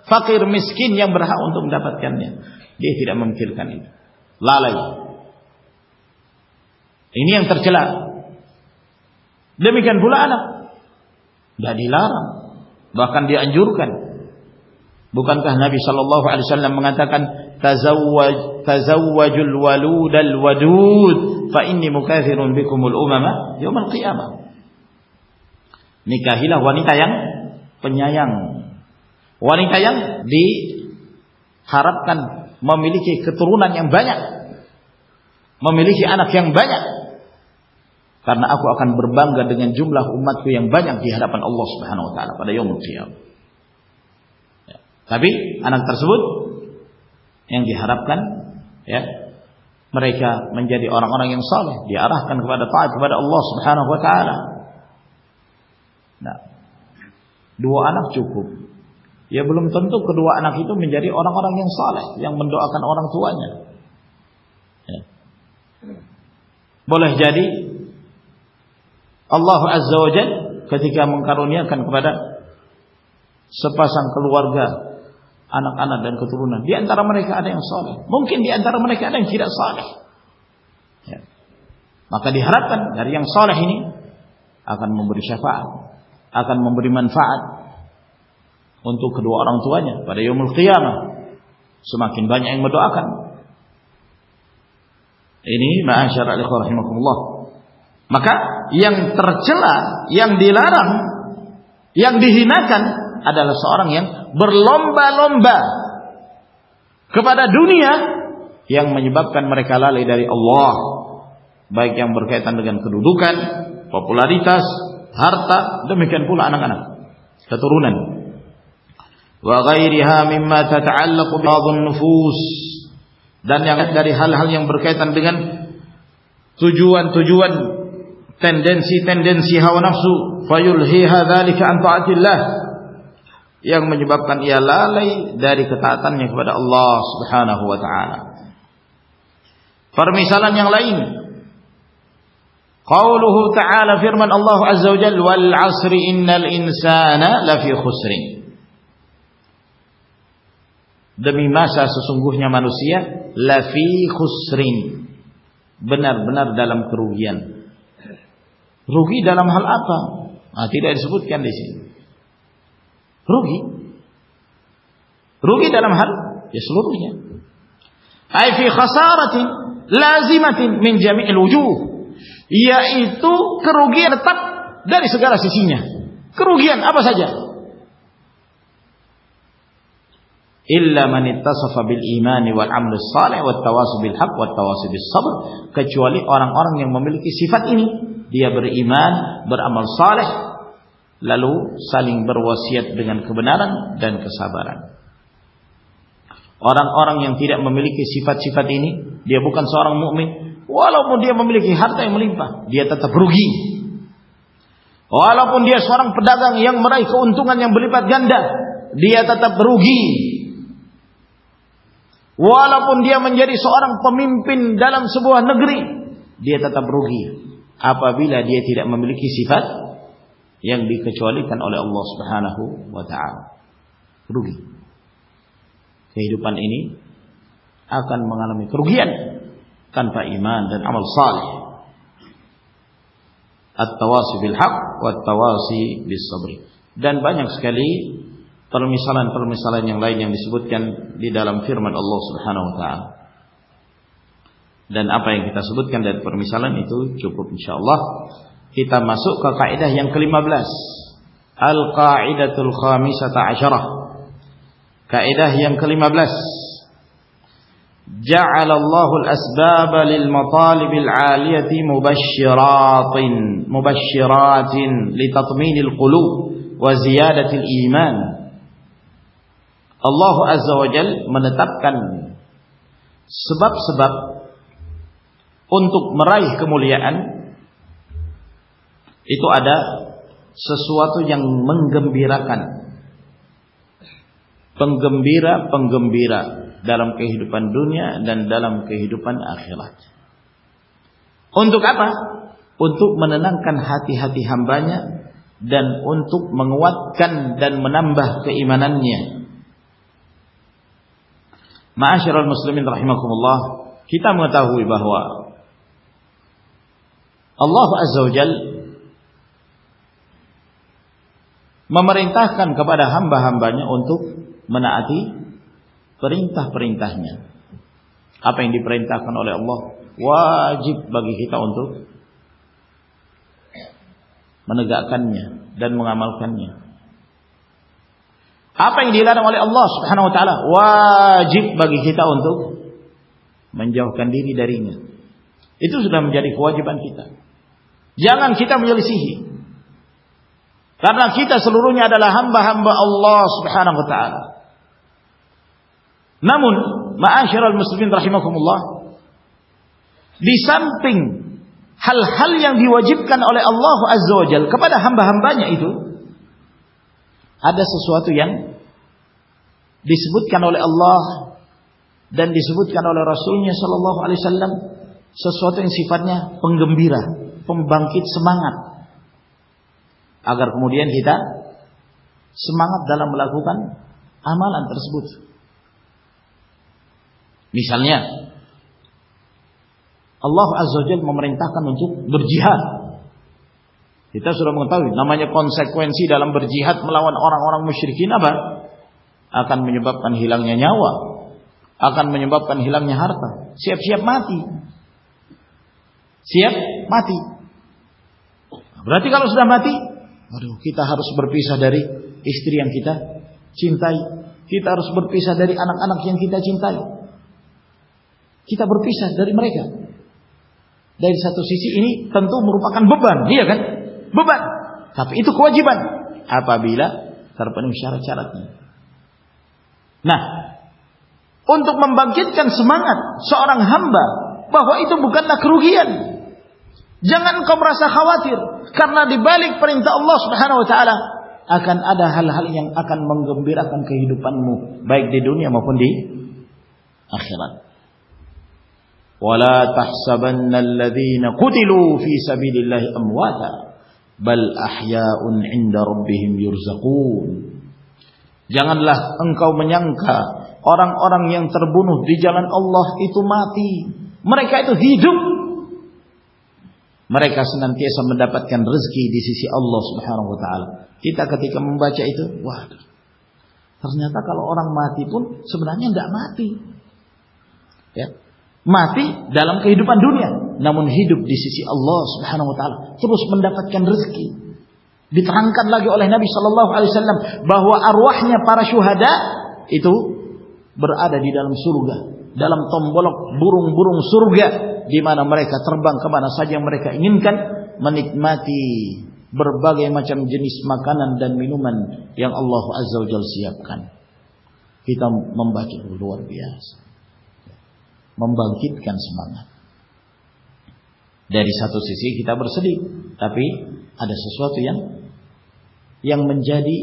fakir miskin yang berhak untuk mendapatkannya. Dia tidak memikirkan itu. Lalai. Ini yang tercela. Demikian pula anak. Tidak dilarang, bahkan dianjurkan. Bukankah Nabi Shallallahu Alaihi Wasallam mengatakan, tazawwajul waludal wadud, fa inni mukathirun bikumul umama yaumil qiyamah. Nikahilah wanita yang penyayang, wanita yang diharapkan memiliki keturunan yang banyak, memiliki anak yang banyak. Karena aku akan berbangga dengan jumlah umatku yang banyak di hadapan Allah Subhanahu wa taala pada yaumul qiyamah. Ya. Tapi anak tersebut yang diharapkan, ya, mereka menjadi orang-orang yang saleh, diarahkan kepada taat kepada Allah Subhanahu wa taala. Nah, 2 anak cukup. Ya, belum tentu kedua anak itu menjadi orang-orang yang saleh, yang mendoakan orang tuanya. Ya. Boleh jadi Allah Azza wa Jalla ketika mengkaruniakan kepada sepasang keluarga, anak-anak dan keturunan, di antara mereka ada yang saleh, mungkin di antara mereka ada yang tidak saleh. Ya. Maka diharapkan dari yang saleh ini akan memberi syafaat, akan memberi manfaat untuk kedua orang tuanya pada yaumul qiyamah. Semakin banyak yang mendoakan. Ini ma'asyara al-ikhwah rahimakumullah. Maka yang tercela, yang dilarang, yang dihinakan adalah seorang yang berlomba-lomba kepada dunia yang menyebabkan mereka lalai dari Allah, baik yang berkaitan dengan kedudukan, popularitas, harta, demikian pula anak-anak, keturunan. Wa ghairiha mimma tata'allaqu ba'dhun nufus, dan yang dari hal-hal yang berkaitan dengan tujuan-tujuan, tendensi-tendensi hawa nafsu, fayulhiha dzalika an ta'atillah, yang menyebabkan ia lalai dari ketaatannya kepada Allah Subhanahu wa taala. Permisalan yang lain, qauluhu ta'ala, firman Allah Azza wa Jalla, wal 'asri innal insana lafi khusrin. Demi masa sesungguhnya manusia lafi khusrin, benar-benar dalam kerugian. Rugi dalam hal apa? Nah, tidak disebutkan di sini. Rugi dalam hal ya seluruhnya. Ai fi khasaratin lazimatin min jami'il wujuh, yaitu kerugian tetap dari segala sisinya. Kerugian apa saja? Illa man ittasafa bil imani wal amli shalih wat tawassul bil haqq wat tawassul bis sabr, kecuali orang-orang yang memiliki sifat ini, dia beriman, beramal saleh, lalu saling berwasiat dengan kebenaran dan kesabaran. Orang-orang yang tidak memiliki sifat-sifat ini, dia bukan seorang mukmin, walaupun dia memiliki harta yang melimpah, dia tetap rugi. Walaupun dia seorang pedagang yang meraih keuntungan yang berlipat ganda, dia tetap rugi. Walaupun dia menjadi seorang pemimpin dalam sebuah negeri, dia tetap rugi apabila dia tidak memiliki sifat yang dikecualikan oleh Allah Subhanahu wa taala. Rugi. Kehidupan ini akan mengalami kerugian tanpa iman dan amal saleh. At-tawasi bil haqq wat-tawasi bis sabr. Dan banyak sekali permisalan-permisalan yang lain yang disebutkan di dalam firman Allah Subhanahu wa taala. Dan apa yang kita sebutkan dari permisalan itu cukup insyaallah. Kita masuk ke kaidah yang ke-15. Al-qaidatul khamisata asyarah. Kaidah yang ke-15. Ja'ala Allahu al-asbaba lil matalibil 'aliyati mubashshiratin li tatminil qulub wa ziyadatil iman. Allah Azza wa Jalla menetapkan sebab-sebab untuk meraih kemuliaan. Itu ada sesuatu yang menggembirakan, penggembira dalam kehidupan dunia dan dalam kehidupan akhirat. Untuk apa? Untuk menenangkan hati-hati hambanya dan untuk menguatkan dan menambah keimanannya. Ma'asyiral muslimin rahimakumullah, kita mengetahui bahwa Allah Azza wa Jalla memerintahkan kepada hamba-hambanya untuk menaati perintah-perintahnya. Apa yang diperintahkan oleh Allah wajib bagi kita untuk menegakkannya dan mengamalkannya. Apa yang dilarang oleh Allah Subhanahu wa taala wajib bagi kita untuk menjauhkan diri darinya. Itu sudah menjadi kewajiban kita. Jangan kita menyelisihi. Karena kita seluruhnya adalah hamba-hamba Allah Subhanahu wa taala. Namun, ma'asyiral muslimin rahimakumullah, di samping hal-hal yang diwajibkan oleh Allah Azza wa Jalla kepada hamba-hambanya itu, ada sesuatu yang disebutkan oleh Allah dan disebutkan oleh Rasulnya Sallallahu Alaihi Wasallam, sesuatu yang sifatnya penggembira, pembangkit semangat, agar kemudian kita semangat dalam melakukan amalan tersebut. Misalnya Allah Azza wa Jalla memerintahkan untuk berjihad. Kita sudah mengetahui namanya konsekuensi dalam berjihad melawan orang-orang musyrikin apa? Akan menyebabkan hilangnya nyawa, akan menyebabkan hilangnya harta. Siap-siap mati. Siap mati. Berarti kalau sudah mati, kita harus berpisah dari istri yang kita cintai. Kita harus berpisah dari anak-anak yang kita cintai. Kita berpisah dari mereka. Dari satu sisi ini tentu merupakan beban, iya kan? Beban. Tapi itu kewajiban apabila terpenuhi syarat-syaratnya. Nah, untuk membangkitkan semangat seorang hamba bahwa itu bukanlah kerugian. Jangan kau merasa khawatir karena di balik perintah Allah Subhanahu wa taala akan ada hal-hal yang akan menggembirakan kehidupanmu baik di dunia maupun di akhirat. Wala tahsabanna alladhina qutilu fi sabilillahi amwata bal ahya'un 'inda rabbihim yurzaqun. Janganlah engkau menyangka orang-orang yang terbunuh di jalan Allah itu mati. Mereka itu hidup. Mereka senantiasa mendapatkan rezeki di sisi Allah Subhanahu wa taala. Kita ketika membaca itu, waduh. Ternyata kalau orang mati pun sebenarnya tidak mati. Ya. Mati dalam kehidupan dunia, namun hidup di sisi Allah Subhanahu wa taala, terus mendapatkan rezeki. Diterangkan lagi oleh Nabi sallallahu alaihi wasallam bahwa arwahnya para syuhada itu berada di dalam surga, dalam tombolok burung-burung surga di mana mereka terbang ke mana saja yang mereka inginkan, menikmati berbagai macam jenis makanan dan minuman yang Allah Azza wa Jalla siapkan. Kita membaca luar biasa. Membangkitkan semangat. Dari satu sisi kita bersedih, tapi ada sesuatu yang menjadi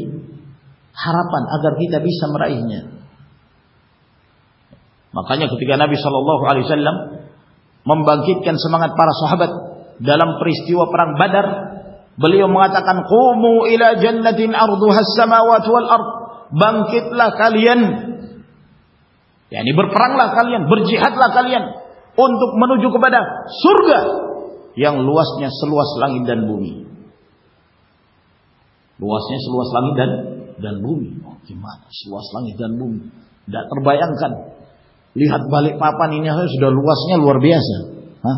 harapan agar kita bisa meraihnya. Makanya ketika Nabi Shallallahu Alaihi Wasallam membangkitkan semangat para sahabat dalam peristiwa perang Badar, beliau mengatakan, "Qumu ila jannatin arduha as-samawati wal ard." Bangkitlah kalian. Yani berperanglah kalian, berjihadlah kalian untuk menuju kepada surga yang luasnya seluas langit dan bumi. Luasnya seluas langit dan bumi. Oh, gimana seluas langit dan bumi? Tidak terbayangkan. Lihat Balikpapan ini sudah luasnya luar biasa. Hah?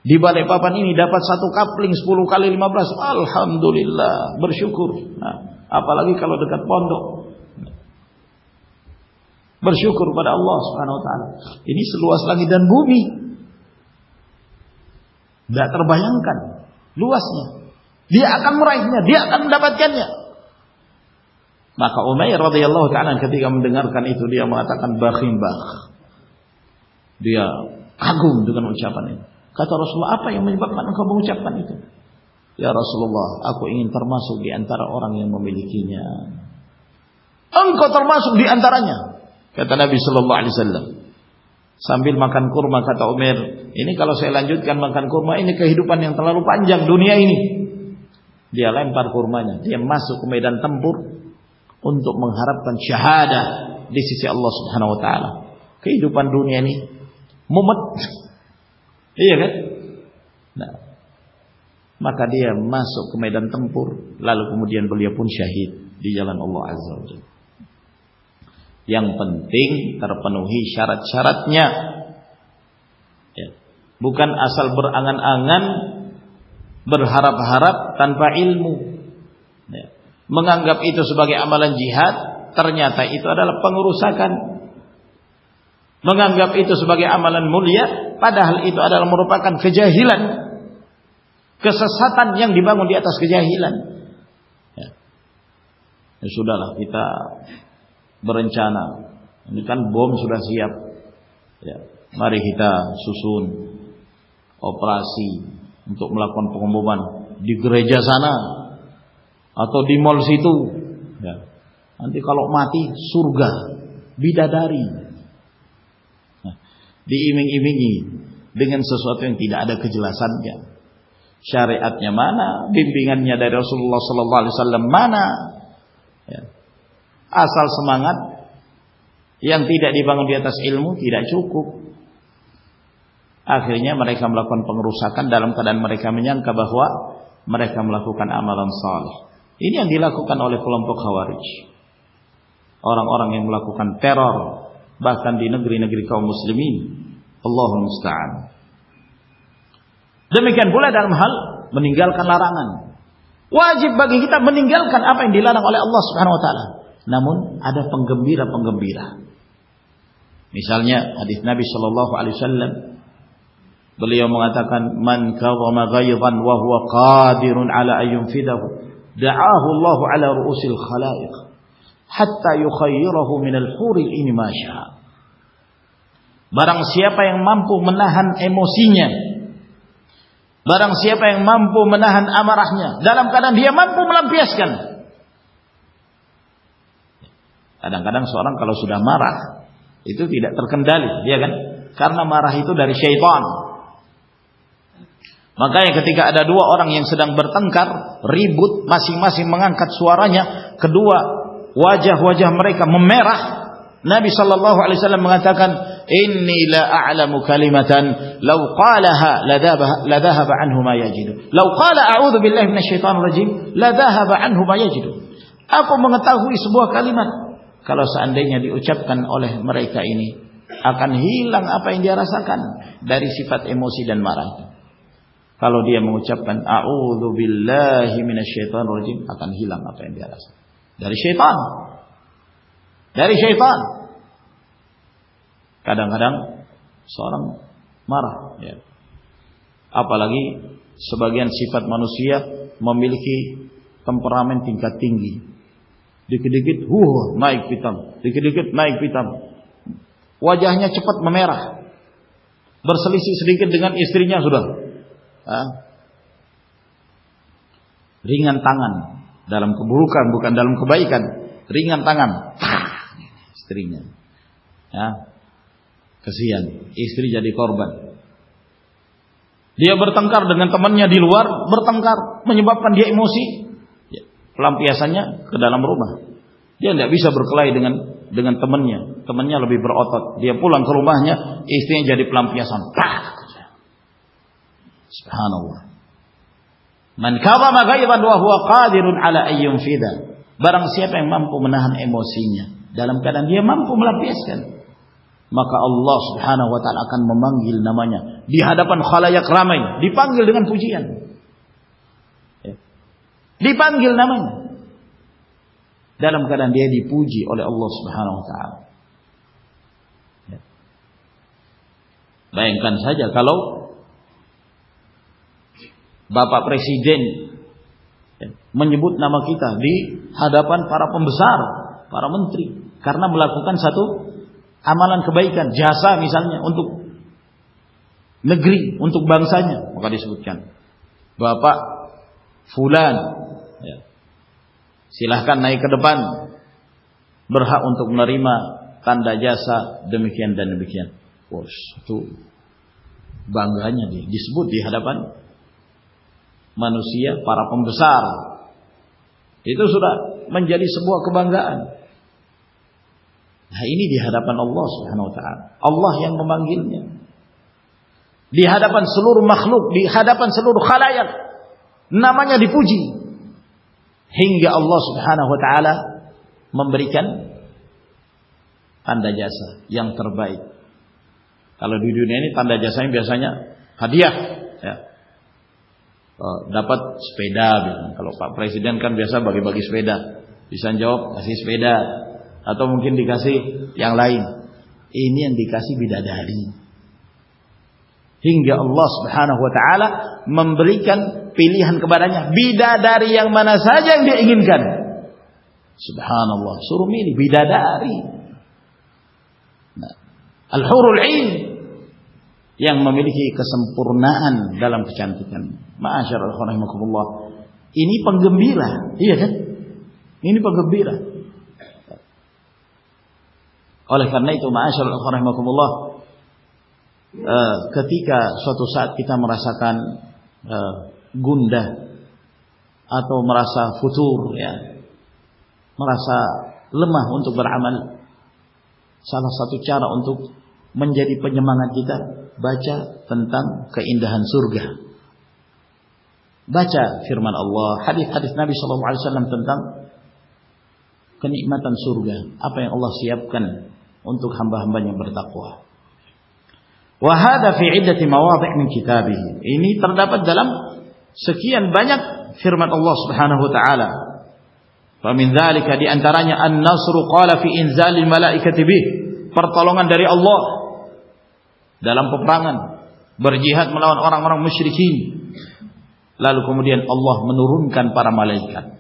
Di Balikpapan ini dapat satu kapling 10 kali 15. Alhamdulillah, bersyukur. Nah, apalagi kalau dekat pondok. Bersyukur pada Allah Subhanahu wa taala. Ini seluas langit dan bumi. Tidak terbayangkan luasnya. Dia akan meraihnya, dia akan mendapatkannya. Maka Umair radhiyallahu taala ketika mendengarkan itu dia mengatakan bakhimbakh. Dia kagum dengan ucapan ini. Kata Rasulullah, apa yang menyebabkan engkau mengucapkan itu? Ya Rasulullah, aku ingin termasuk di antara orang yang memilikinya. Engkau termasuk di antaranya. Kata Nabi sallallahu alaihi wasallam. Sambil makan kurma kata Umair, ini kalau saya lanjutkan makan kurma ini kehidupan yang terlalu panjang dunia ini. Dia lempar kurmanya, dia masuk ke medan tempur untuk mengharapkan syahadah di sisi Allah Subhanahu wa taala. Kehidupan dunia ini mumet. Iya kan? Nah, maka dia masuk ke medan tempur, lalu kemudian beliau pun syahid di jalan Allah Azza wa Jalla. Yang penting terpenuhi syarat-syaratnya. Ya. Bukan asal berangan-angan, berharap-harap tanpa ilmu. Ya. Menganggap itu sebagai amalan jihad, ternyata itu adalah pengerusakan. Menganggap itu sebagai amalan mulia, padahal itu adalah merupakan kejahilan. Kesesatan yang dibangun di atas kejahilan. Ya. Ya sudahlah, kita berencana. Ini kan bom sudah siap. Ya, mari kita susun operasi untuk melakukan pengeboman di gereja sana atau di mal situ. Ya. Nanti kalau mati surga, bidadari. Nah, diiming-imingi dengan sesuatu yang tidak ada kejelasannya. Syariatnya mana? Bimbingannya dari Rasulullah sallallahu alaihi wasallam mana? Ya. Asal semangat yang tidak dibangun di atas ilmu tidak cukup. Akhirnya mereka melakukan pengerusakan dalam keadaan mereka menyangka bahwa mereka melakukan amalan saleh. Ini yang dilakukan oleh kelompok Khawarij. Orang-orang yang melakukan teror bahkan di negeri-negeri kaum muslimin. Allahul musta'an. Demikian pula dalam hal meninggalkan larangan. Wajib bagi kita meninggalkan apa yang dilarang oleh Allah Subhanahu wa taala. Namun ada penggembira-penggembira. Misalnya hadis Nabi sallallahu alaihi wasallam, beliau mengatakan, "Man kadhama ghaidhan wa huwa qadirun ala an yunfidahu, da'ahu Allah ala ru'usil khalaiq, hatta yukhayyirahu min al-huril ini ma syaa." Barang siapa yang mampu menahan emosinya, barang siapa yang mampu menahan amarahnya, dalam keadaan dia mampu melampiaskan. Kadang-kadang seorang kalau sudah marah itu tidak terkendali, ya kan? Karena marah itu dari syaitan. Makanya ketika ada dua orang yang sedang bertengkar, ribut, masing-masing mengangkat suaranya, kedua wajah-wajah mereka memerah, Nabi sallallahu alaihi wasallam mengatakan, "Inni la a'lamu kalimatan law qalaha la dhahaba anhu ma yajidu. Law qala a'udzu billahi minasyaitonir rajim la dhahaba anhu ma yajidu." Aku mengetahui sebuah kalimat, kalau seandainya diucapkan oleh mereka ini, akan hilang apa yang dia rasakan dari sifat emosi dan marah. Kalau dia mengucapkan a'udzu billahi minasyaitonir rajim, akan hilang apa yang dia rasakan dari syaitan. Dari syaitan. Kadang-kadang seorang marah, ya. Apalagi sebagian sifat manusia memiliki temperamen tingkat tinggi. Dikit-dikit naik pitam, dikit-dikit naik pitam. Wajahnya cepat memerah. Berselisih sedikit dengan istrinya sudah. Ringan tangan dalam keburukan, bukan dalam kebaikan. Ringan tangan. Istrinya. Ya. Kesian, istri jadi korban. Dia bertengkar dengan temannya di luar, bertengkar menyebabkan dia emosi. Ya. Pelampiasannya ke dalam rumah. Dia tidak bisa berkelahi dengan temannya. Temannya lebih berotot. Dia pulang ke rumahnya, istrinya jadi pelampiasan. Subhanallah. Man kadhama ghaiban wa huwa qadirun ala an yunfidha. Barang siapa yang mampu menahan emosinya dalam keadaan dia mampu melampiaskan, maka Allah Subhanahu wa taala akan memanggil namanya di hadapan khalayak ramai, dipanggil dengan pujian. Dipanggil namanya dalam keadaan dia dipuji oleh Allah Subhanahu wa taala. Bayangkan saja kalau Bapak Presiden menyebut nama kita di hadapan para pembesar, para menteri, karena melakukan satu amalan kebaikan, jasa misalnya untuk negeri, untuk bangsanya, maka disebutkan Bapak Fulan, ya, silahkan naik ke depan, berhak untuk menerima tanda jasa demikian dan demikian. Itu bangganya disebut di hadapan manusia, para pembesar. Itu sudah menjadi sebuah kebanggaan. Nah, ini di hadapan Allah Subhanahu wa taala. Allah yang memanggilnya. Di hadapan seluruh makhluk, di hadapan seluruh khalayak, namanya dipuji. Hingga Allah Subhanahu wa taala memberikan tanda jasa yang terbaik. Kalau di dunia ini tanda jasanya biasanya hadiah, ya. Dapat sepeda, kalau Pak Presiden kan biasa bagi-bagi sepeda, bisa jawab kasih sepeda, atau mungkin dikasih yang lain. Ini yang dikasih bidadari. Hingga Allah Subhanahu wa taala memberikan pilihan kepadanya bidadari yang mana saja yang dia inginkan. Subhanallah, suruh milih bidadari. Nah, al-hurul 'ain yang memiliki kesempurnaan dalam kecantikan. Ma'asyiral rahimakumullah. Ini penggembira, iya kan? Ini penggembira. Oleh karena itu, ma'asyiral rahimakumullah, ketika suatu saat kita merasakan gundah atau merasa futur, ya, merasa lemah untuk beramal, salah satu cara untuk menjadi penyemangat kita, baca tentang keindahan surga. Baca firman Allah, hadis-hadis Nabi SAW tentang kenikmatan surga, apa yang Allah siapkan untuk hamba-hambanya yang bertakwa. Wa hadza fi iddati mawadhi' min kitabih. Ini terdapat dalam sekian banyak firman Allah Subhanahu wa taala. Fa min dzalika, di antaranya an-nasru qala fi inzalil malaikati bih, pertolongan dari Allah dalam peperangan, berjihad melawan orang-orang musyrikin. Lalu kemudian Allah menurunkan para malaikat.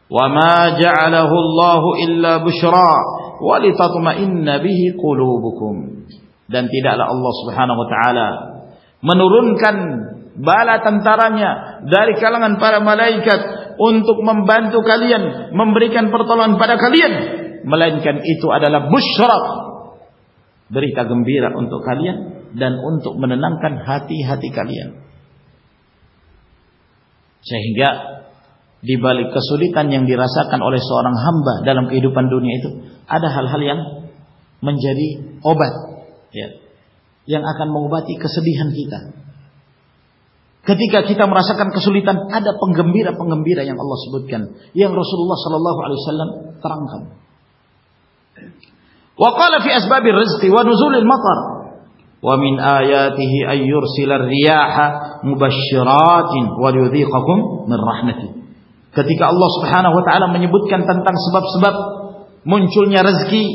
Wa ma ja'alahu Allahu illa busyra wa litatma'inna bihi qulubukum. Dan tidaklah Allah Subhanahu wa taala menurunkan bala tentaranya dari kalangan para malaikat untuk membantu kalian, memberikan pertolongan pada kalian, melainkan itu adalah busyra, berita gembira untuk kalian dan untuk menenangkan hati-hati kalian. Sehingga di balik kesulitan yang dirasakan oleh seorang hamba dalam kehidupan dunia itu, ada hal-hal yang menjadi obat, ya, yang akan mengobati kesedihan kita. Ketika kita merasakan kesulitan, ada penggembira-penggembira yang Allah sebutkan, yang Rasulullah sallallahu alaihi wasallam terangkan. Wa qala fi asbabir rizqi wa nuzulil matar wa min ayatihi ay yursilar riyaha mubashshiratin wa yudhiqakum min rahmatih. Ketika Allah Subhanahu wa taala menyebutkan tentang sebab-sebab munculnya rezeki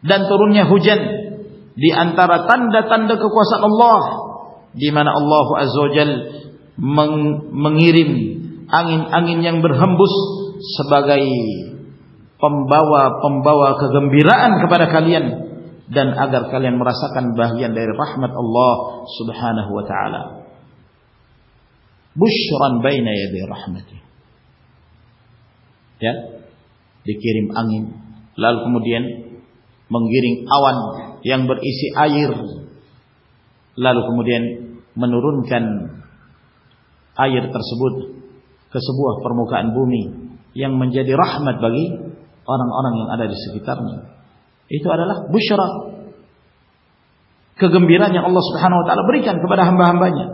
dan turunnya hujan, di antara tanda-tanda kekuasaan Allah, di mana Allah Azza wa Jalla mengirim angin-angin yang berhembus sebagai pembawa kegembiraan kepada kalian, dan agar kalian merasakan bahagian dari rahmat Allah Subhanahu wa taala. Busyran baina yaday rahmatih. Ya, dikirim angin, lalu kemudian menggiring awan yang berisi air, lalu kemudian menurunkan air tersebut ke sebuah permukaan bumi yang menjadi rahmat bagi orang-orang yang ada di sekitarnya. Itu adalah busyra, kegembiraan yang Allah Subhanahu wa taala berikan kepada hamba-hambanya.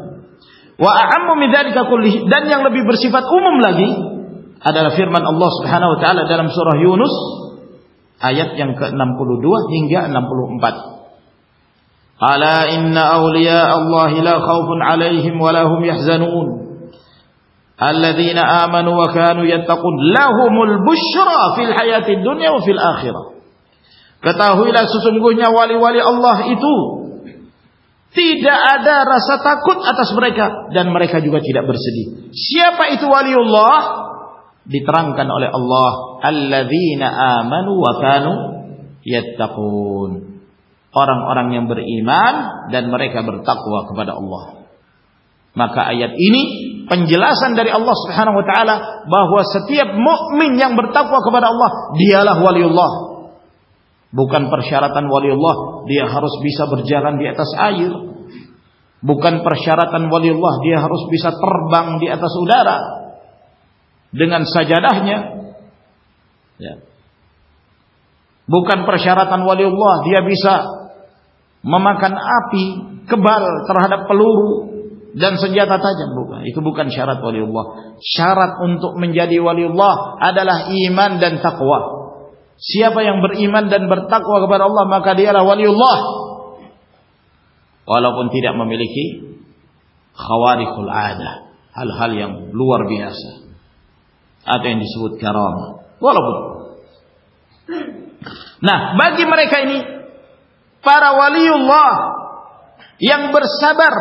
Wa a'ammu min dzalika kullihi, dan yang lebih bersifat umum lagi adalah firman Allah Subhanahu wa taala dalam surah Yunus ayat yang ke-62 hingga 64. Ala inna awliya Allah la khaufun 'alaihim wa la hum yahzanun alladzina amanu wa kanu yattaqun lahumul busyra fil hayatid dunya wa fil akhirah. Ketahuilah sesungguhnya wali-wali Allah itu tidak ada rasa takut atas mereka dan mereka juga tidak bersedih. Siapa itu waliullah? Diterangkan oleh Allah, alladzina amanu wa kanu yattaqun. Orang-orang yang beriman dan mereka bertakwa kepada Allah. Maka ayat ini penjelasan dari Allah Subhanahu wa taala bahwa setiap mukmin yang bertakwa kepada Allah, dialah waliullah. Bukan persyaratan waliullah dia harus bisa berjalan di atas air. Bukan persyaratan waliullah dia harus bisa terbang di atas udara dengan sajadahnya. Ya. Bukan persyaratan waliullah dia bisa memakan api kebal terhadap peluru dan senjata tajam. Bukan. Itu bukan syarat waliullah. Syarat untuk menjadi waliullah adalah iman dan takwa. Siapa yang beriman dan bertakwa kepada Allah, maka dialah waliullah, walaupun tidak memiliki khawarikul adah, hal-hal yang luar biasa atau yang disebut karamah. Walaupun, nah, bagi mereka ini para waliullah yang bersabar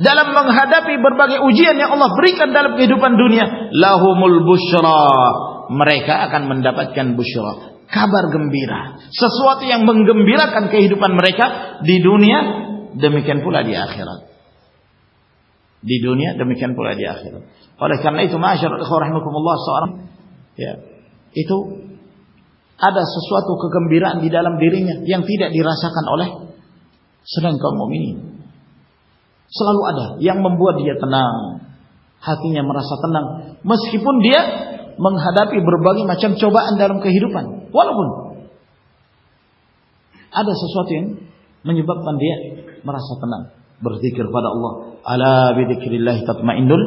dalam menghadapi berbagai ujian yang Allah berikan dalam kehidupan dunia, lahumul busyra, mereka akan mendapatkan busyra, kabar gembira, sesuatu yang menggembirakan kehidupan mereka di dunia, demikian pula di akhirat. Di dunia, demikian pula di akhirat. Oleh karena itu, ma'asyiral ikhwah rahimakumullah, seorang, ya, itu ada sesuatu kegembiraan di dalam dirinya yang tidak dirasakan oleh selain kaum mukminin. Selalu ada yang membuat dia tenang, hatinya merasa tenang meskipun dia menghadapi berbagai macam cobaan dalam kehidupan. Walaupun ada sesuatu yang menyebabkan dia merasa tenang, berzikir pada Allah. Ala bidzikrillah tatmainnul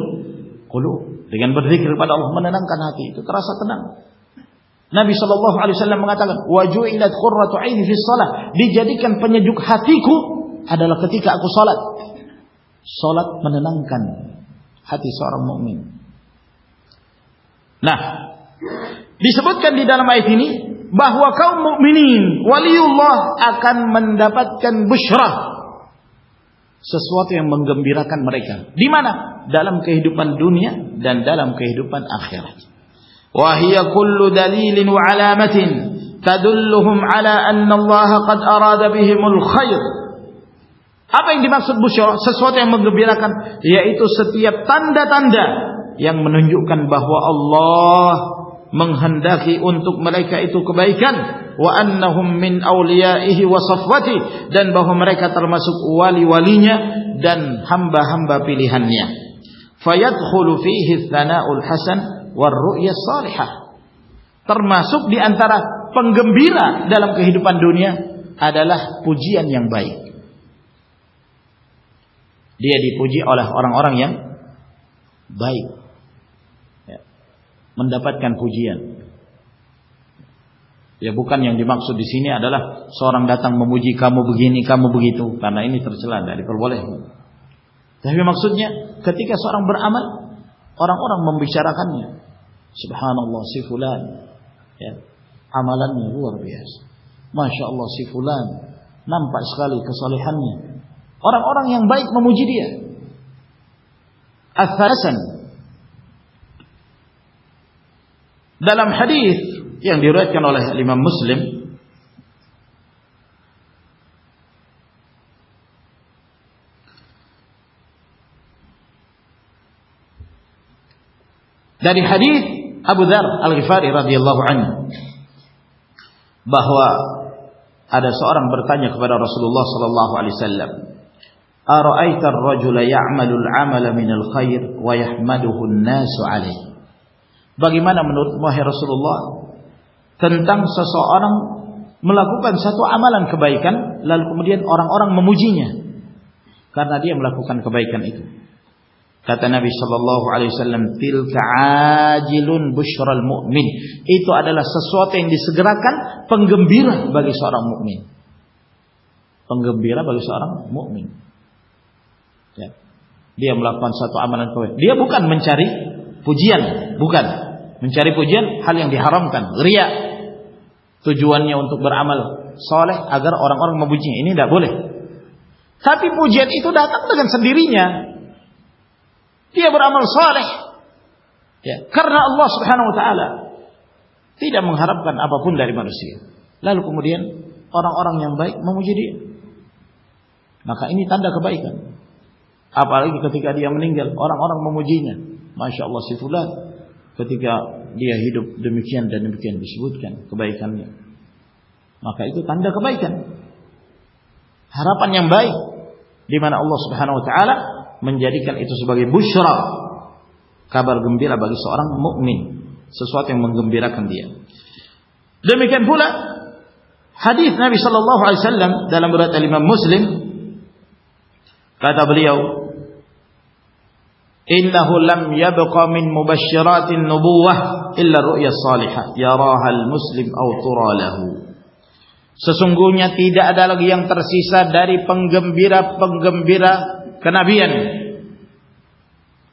qulub. Dengan berzikir pada Allah menenangkan hati, itu terasa tenang. Nabi SAW mengatakan, wa ju'ilat qurratu 'aini fi shalah. Dijadikan penyejuk hatiku adalah ketika aku salat. Salat menenangkan hati seorang mukmin. Nah, disebutkan di dalam ayat ini bahwa kaum mukminin waliullah akan mendapatkan busyrah, sesuatu yang menggembirakan mereka. Di mana? Dalam kehidupan dunia dan dalam kehidupan akhirat. Wa hiya kullu dalilin wa alamatin tadulluhum ala anna Allah qad arada bihimul khair. Apa yang dimaksud busyrah? Sesuatu yang menggembirakan, yaitu setiap tanda-tanda yang menunjukkan bahwa Allah menghendaki untuk mereka itu kebaikan, wa annahum min awliyaihi wa safwati, dan bahwa mereka termasuk wali-walinya dan hamba-hamba pilihannya. Fayadkhulu fihi tsana'ul hasan war ru'yas salihah. Termasuk di antara penggembira dalam kehidupan dunia adalah pujian yang baik. Dia dipuji oleh orang-orang yang baik, mendapatkan pujian. Ya, bukan yang dimaksud di sini adalah seorang datang memuji kamu begini, kamu begitu, karena ini tercela, tidak diperbolehkan. Tapi maksudnya ketika seorang beramal, orang-orang membicarakannya. Subhanallah si fulan, ya, amalannya luar biasa. Masya Allah si fulan, nampak sekali kesalehannya. Orang-orang yang baik memuji dia. Ats-tsalatsan, dalam hadis yang diriwayatkan oleh Imam Muslim dari hadis Abu Dzar Al-Ghifari radhiyallahu anhu, bahwa ada seorang bertanya kepada Rasulullah sallallahu alaihi wasallam, "Ara'aita ar-rajula ya'malu al-'amala min al-khair wa yahmaduhu an-nasu 'alaihi?" Bagaimana menurut wahai Rasulullah tentang seseorang melakukan satu amalan kebaikan lalu kemudian orang-orang memujinya karena dia melakukan kebaikan itu? Kata Nabi sallallahu alaihi wasallam, "Tilka ajilun busyral mu'min." Itu adalah sesuatu yang disegerakan, penggembira bagi seorang mukmin. Penggembira bagi seorang mukmin. Ya. Dia melakukan satu amalan kebaikan. Dia bukan mencari pujian, bukan. Mencari pujian hal yang diharamkan, riya. Tujuannya untuk beramal soleh agar orang-orang memujinya, ini tidak boleh. Tapi pujian itu datang dengan sendirinya. Dia beramal soleh, ya, karena Allah Subhanahu Wa Taala tidak mengharapkan apapun dari manusia. Lalu kemudian orang-orang yang baik memuji dia, maka ini tanda kebaikan. Apalagi ketika dia meninggal, orang-orang memujinya. Masya Allah si fulan, ketika dia hidup demikian dan demikian disebutkan kebaikannya, maka itu tanda kebaikan, harapan yang baik, di mana Allah Subhanahu Wa Taala menjadikan itu sebagai busyra, kabar gembira bagi seorang mukmin, sesuatu yang menggembirakan dia. Demikian pula hadis Nabi sallallahu alaihi wasallam dalam riwayat Imam Muslim, kata beliau, "Innahu lam yabqa min mubasysyiratin nubuwah illa ru'ya salihah yaraha al-muslim aw tura lahu." Sesungguhnya tidak ada lagi yang tersisa dari penggembira-penggembira kenabian,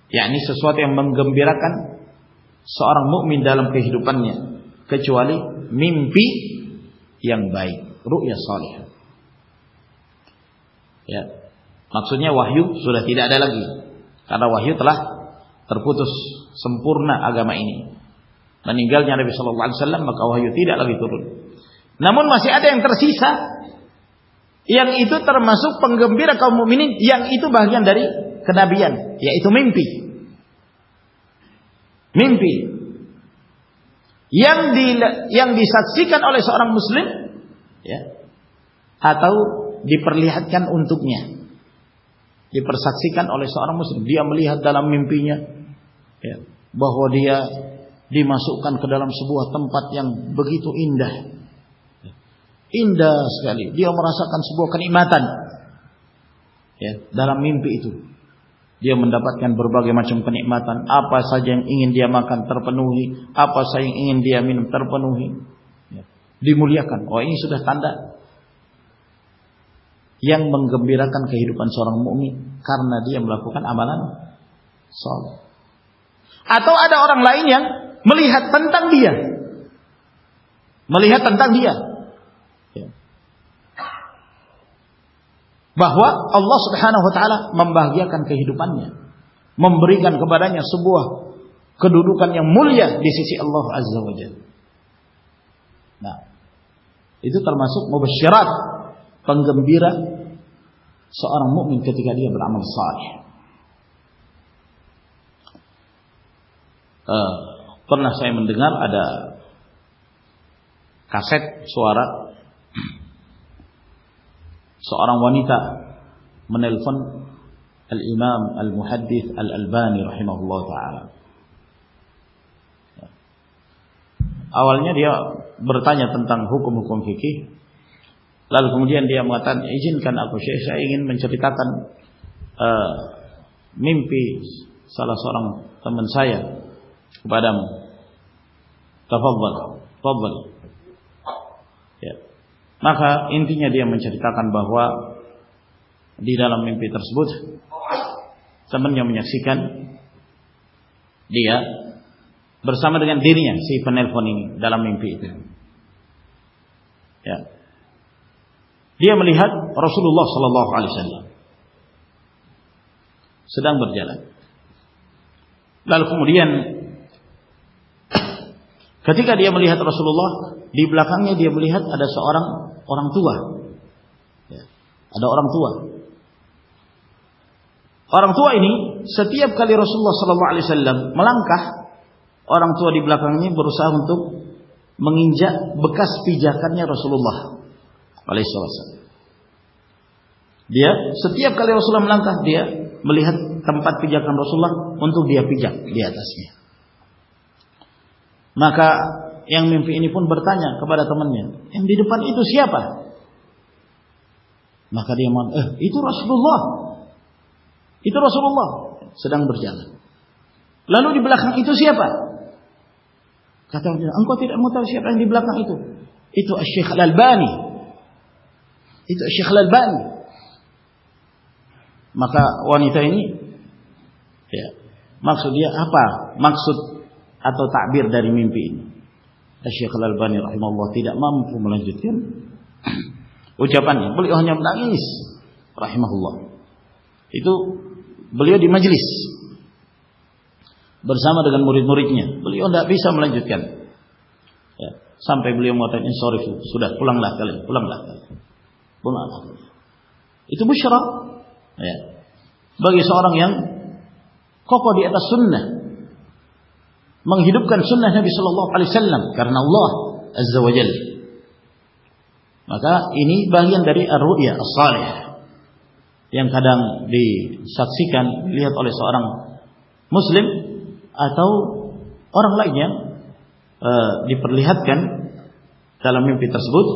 yakni sesuatu yang menggembirakan seorang mukmin dalam kehidupannya, kecuali mimpi yang baik, ru'ya salihah. Ya, maksudnya wahyu sudah tidak ada lagi, karena wahyu telah terputus sempurna agama ini. Meninggalnya Nabi sallallahu alaihi wasallam, maka wahyu tidak lagi turun. Namun masih ada yang tersisa, yang itu termasuk penggembira kaum mukminin, yang itu bagian dari kenabian, yaitu mimpi. Mimpi yang disaksikan oleh seorang muslim, ya, atau diperlihatkan untuknya. Dipersaksikan oleh seorang muslim, dia melihat dalam mimpinya ya, bahwa dia dimasukkan ke dalam sebuah tempat yang begitu indah. Indah sekali. Dia merasakan sebuah kenikmatan. Ya, dalam mimpi itu. Dia mendapatkan berbagai macam kenikmatan. Apa saja yang ingin dia makan terpenuhi. Apa saja yang ingin dia minum terpenuhi. Ya, dimuliakan. Oh, ini sudah tanda yang menggembirakan kehidupan seorang mukmin karena dia melakukan amalan saleh. Atau ada orang lain yang melihat tentang dia. Melihat tentang dia. Ya. Bahwa Allah Subhanahu wa taala membahagiakan kehidupannya, memberikan kepadanya sebuah kedudukan yang mulia di sisi Allah Azza wa Jalla. Nah, itu termasuk mubasyirat, penggembira seorang mukmin ketika dia beramal saleh. Pernah saya mendengar ada kaset suara seorang wanita menelpon Al-Imam Al-Muhaddits Al-Albani rahimahullah ta'ala. Awalnya dia bertanya tentang hukum-hukum fikih. Lalu kemudian dia mengatakan, izinkan aku Syekh, saya ingin menceritakan mimpi salah seorang teman saya kepadamu. Tafadhal. Ya. Maka intinya dia menceritakan bahwa di dalam mimpi tersebut temannya menyaksikan dia bersama dengan dirinya, si penelpon ini, dalam mimpi itu. Ya. Dia melihat Rasulullah sallallahu alaihi wasallam sedang berjalan. Lalu kemudian ketika dia melihat Rasulullah, di belakangnya dia melihat ada seorang orang tua. Ya. Ada orang tua. Orang tua ini setiap kali Rasulullah sallallahu alaihi wasallam melangkah, orang tua di belakangnya berusaha untuk menginjak bekas pijakannya Rasulullah alaihi wasallam. Dia setiap kali Rasulullah melangkah, dia melihat tempat pijakan Rasulullah untuk dia pijak di atasnya. Maka yang mimpi ini pun bertanya kepada temannya, yang di depan itu siapa? Maka dia mengatakan, itu Rasulullah. Itu Rasulullah sedang berjalan. Lalu di belakang itu siapa? Kata dia, engkau tidak mau tahu siapa yang di belakang itu? Itu Syekh Al-Albani. Itu Syekh Al-Albani. Maka wanita ini, ya, maksud dia apa? Maksud atau takbir dari mimpi ini. Syekh Al-Albani rahimahullah tidak mampu melanjutkan ucapannya. Beliau hanya menangis rahimahullah. Itu beliau di majelis bersama dengan murid-muridnya. Beliau tidak bisa melanjutkan. Ya, sampai beliau mengatakan, sorry, sudah pulanglah kalian. Itu busyra, ya, bagi seorang yang kokoh di atas sunnah, menghidupkan sunnah Nabi Sallallahu Alaihi Wasallam karena Allah Azza wa Jalla. Maka ini bagian dari ar-ru'ya as-salih yang kadang disaksikan, dilihat oleh seorang muslim atau orang lain yang diperlihatkan dalam mimpi tersebut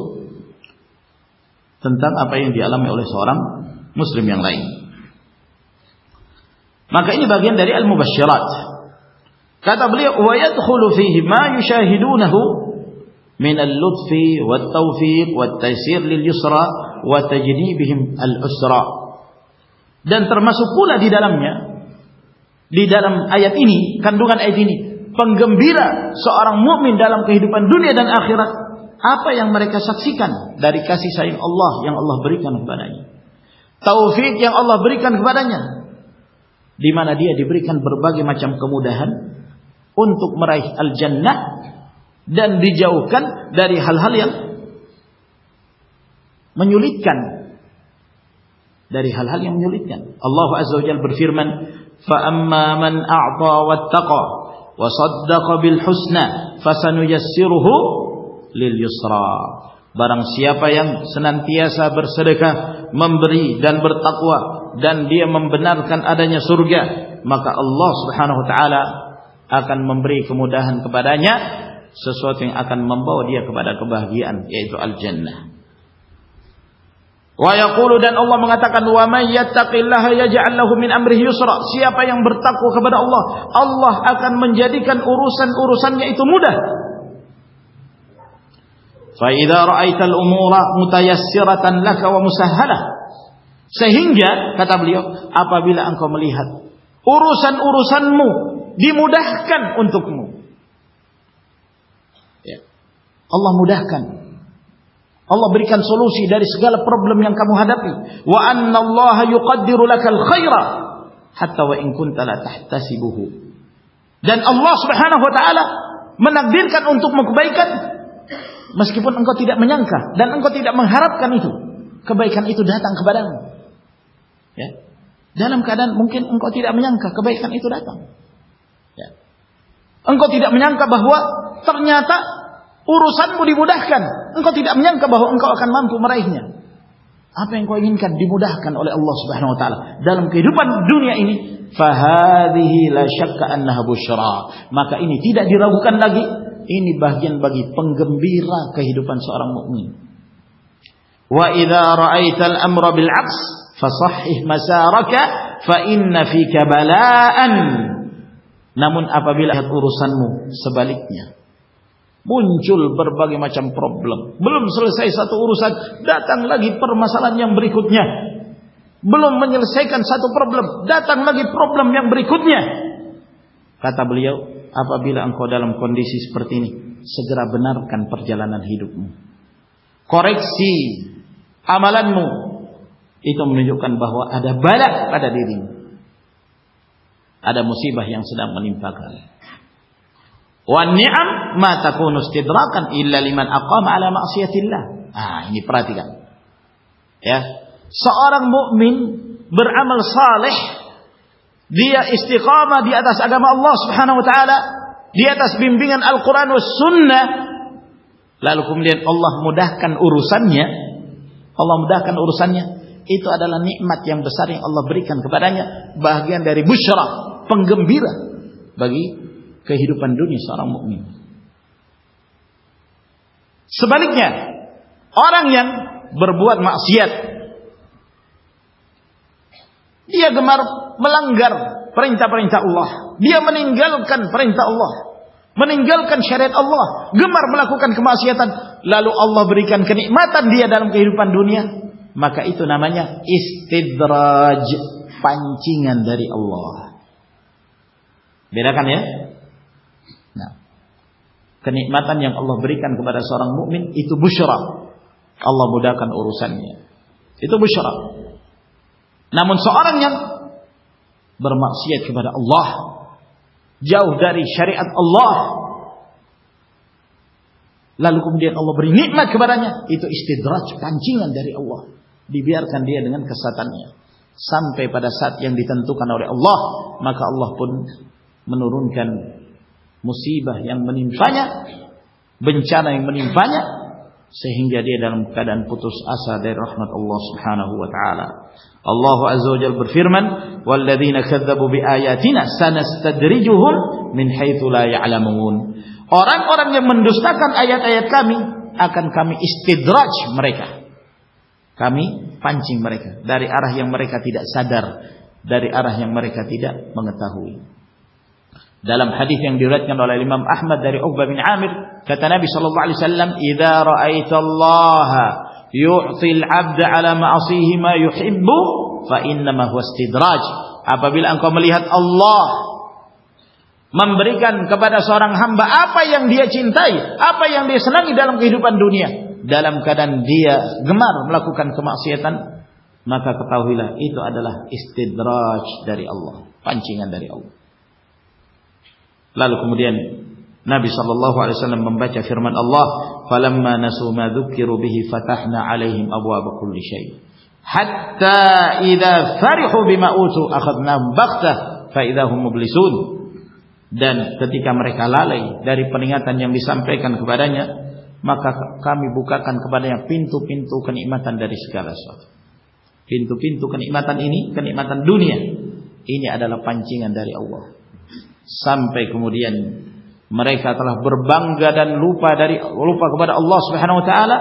tentang apa yang dialami oleh seorang muslim yang lain. Maka ini bagian dari al-mubasyirat. Kata beliau, wa yadkhulu fihi ma yushahidunahu min al-lutfi wat-tawfiq wat-taysir lil-yusra wa tajdibihim al-usra. Dan termasuk pula di dalamnya, di dalam ayat ini, kandungan ayat ini, penggembira seorang mukmin dalam kehidupan dunia dan akhirat, apa yang mereka saksikan dari kasih sayang Allah yang Allah berikan kepadanya, taufik yang Allah berikan kepadanya, di mana dia diberikan berbagai macam kemudahan untuk meraih al-jannah dan dijauhkan dari hal-hal yang menyulitkan. Dari hal-hal yang menyulitkan. Allah Azza wa Jalla berfirman, "Fa amma man a'ta wattaqa wa saddaqa bil husna fasanuyassiruhu lil yusra." Barang siapa yang senantiasa bersedekah, memberi dan bertakwa dan dia membenarkan adanya surga, maka Allah Subhanahu wa taala akan memberi kemudahan kepadanya, sesuatu yang akan membawa dia kepada kebahagiaan, yaitu al-jannah. Wa yaqulu, dan Allah mengatakan, wa may yattaqillaha yaj'al lahu min amrihi yusra. Siapa yang bertakwa kepada Allah, Allah akan menjadikan urusan-urusannya itu mudah. Fa idza ra'aital umura mutayassiratan laka wa musahhalah. Sehingga kata beliau, apabila engkau melihat urusan-urusanmu dimudahkan untukmu, ya, Allah mudahkan, Allah berikan solusi dari segala problem yang kamu hadapi. Wa anna Allah yuqaddiru lakal khaira hatta wa in kunta la tahtasibuhu. Dan Allah Subhanahu wa taala menakdirkan untukmu kebaikan meskipun engkau tidak menyangka dan engkau tidak mengharapkan itu. Kebaikan itu datang kepadamu. Ya. Dalam keadaan mungkin engkau tidak menyangka kebaikan itu datang. Ya. Engkau tidak menyangka bahwa ternyata urusanmu dimudahkan. Engkau tidak menyangka bahwa engkau akan mampu meraihnya. Apa yang kau inginkan dimudahkan oleh Allah Subhanahu wa taala dalam kehidupan dunia ini. Fahadhihi la syakka annaha busyra. Maka ini tidak diragukan lagi, ini bagian bagi penggembira kehidupan seorang mukmin. Wa idza ra'aital amra bil 'aks fasahhih masaraka fa inna fika bala'an. Namun apabila urusanmu sebaliknya, muncul berbagai macam problem, belum selesai satu urusan, datang lagi permasalahan yang berikutnya, belum menyelesaikan satu problem, datang lagi problem yang berikutnya. Kata beliau, apabila engkau dalam kondisi seperti ini, segera benarkan perjalanan hidupmu, koreksi amalanmu. Itu menunjukkan bahwa ada bala pada dirimu, ada musibah yang sedang menimpakan. Wa ni'am ma takunu istidrakan illa liman aqama ala ma'siyatillah. Ini perhatikan. Ya, seorang mukmin beramal saleh, dia istiqamah di atas agama Allah Subhanahu wa taala, di atas bimbingan Al-Qur'an was sunnah, lalu kemudian Allah mudahkan urusannya. Allah mudahkan urusannya, itu adalah nikmat yang besar yang Allah berikan kepadanya, bagian dari busyra, penggembira bagi kehidupan dunia seorang mukmin. Sebaliknya, orang yang berbuat maksiat, dia gemar melanggar perintah-perintah Allah, dia meninggalkan perintah Allah, meninggalkan syariat Allah, gemar melakukan kemaksiatan, lalu Allah berikan kenikmatan dia dalam kehidupan dunia, maka itu namanya istidraj, pancingan dari Allah. Bedakan ya. Nah, kenikmatan yang Allah berikan kepada seorang mukmin itu busyra, Allah mudahkan urusannya, itu busyra. Namun seorang yang bermaksiat kepada Allah, jauh dari syariat Allah, lalu kemudian Allah beri nikmat kepadanya, itu istidraj, pancingan dari Allah. Dibiarkan dia dengan kesesatannya sampai pada saat yang ditentukan oleh Allah, maka Allah pun menurunkan musibah yang menimpanya, bencana yang menimpanya, sehingga dia dalam keadaan putus asa dari rahmat Allah Subhanahu wa taala. Allah Azza wa Jalla berfirman, "Walladzina kadzdzabu biayatina sanastadrijuhum min haitsu la ya'lamun." Orang-orang yang mendustakan ayat-ayat kami akan kami istidraj mereka. Kami pancing mereka dari arah yang mereka tidak sadar, dari arah yang mereka tidak mengetahui. Dalam hadis yang diriwayatkan oleh Imam Ahmad dari Uqbah bin Amir, kata Nabi sallallahu alaihi wasallam, "Idza ra'aitallaha yu'til 'abda 'ala ma'asihi ma yuhibbu, fa innama huwa istidraj." Apabila engkau melihat Allah memberikan kepada seorang hamba apa yang dia cintai, apa yang dia senangi dalam kehidupan dunia, dalam keadaan dia gemar melakukan kemaksiatan, maka ketahuilah itu adalah istidraj dari Allah, pancingan dari Allah. Lalu kemudian Nabi sallallahu alaihi wasallam membaca firman Allah, "Falamma nasu ma dzukiru bihi fatahna 'alaihim abwaaba kulli syai', hatta idza farihu bima utu akhadnahum baghtah fa idza hum mublisun." Dan ketika mereka lalai dari peringatan yang disampaikan kepadanya, maka kami bukakan kepadanya pintu-pintu kenikmatan dari segala sesuatu. Pintu-pintu kenikmatan ini, kenikmatan dunia, ini adalah pancingan dari Allah. sampai kemudian mereka telah berbangga dan lupa kepada Allah Subhanahu wa taala,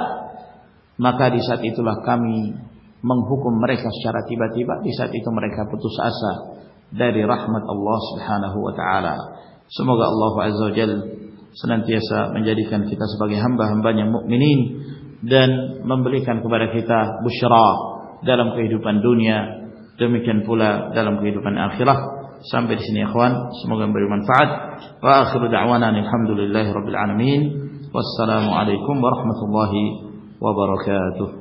maka di saat itulah kami menghukum mereka secara tiba-tiba. Di saat itu mereka putus asa dari rahmat Allah Subhanahu wa taala. Semoga Allah Azza wa Jalla senantiasa menjadikan kita sebagai hamba-hambanya mukminin dan memberikan kepada kita busyra dalam kehidupan dunia, demikian pula dalam kehidupan akhirah. Sampai di sini ikhwan, semoga memberi manfaat. Wa akhiru da'wana alhamdulillahirabbil alamin. Wassalamu alaikum warahmatullahi wabarakatuh.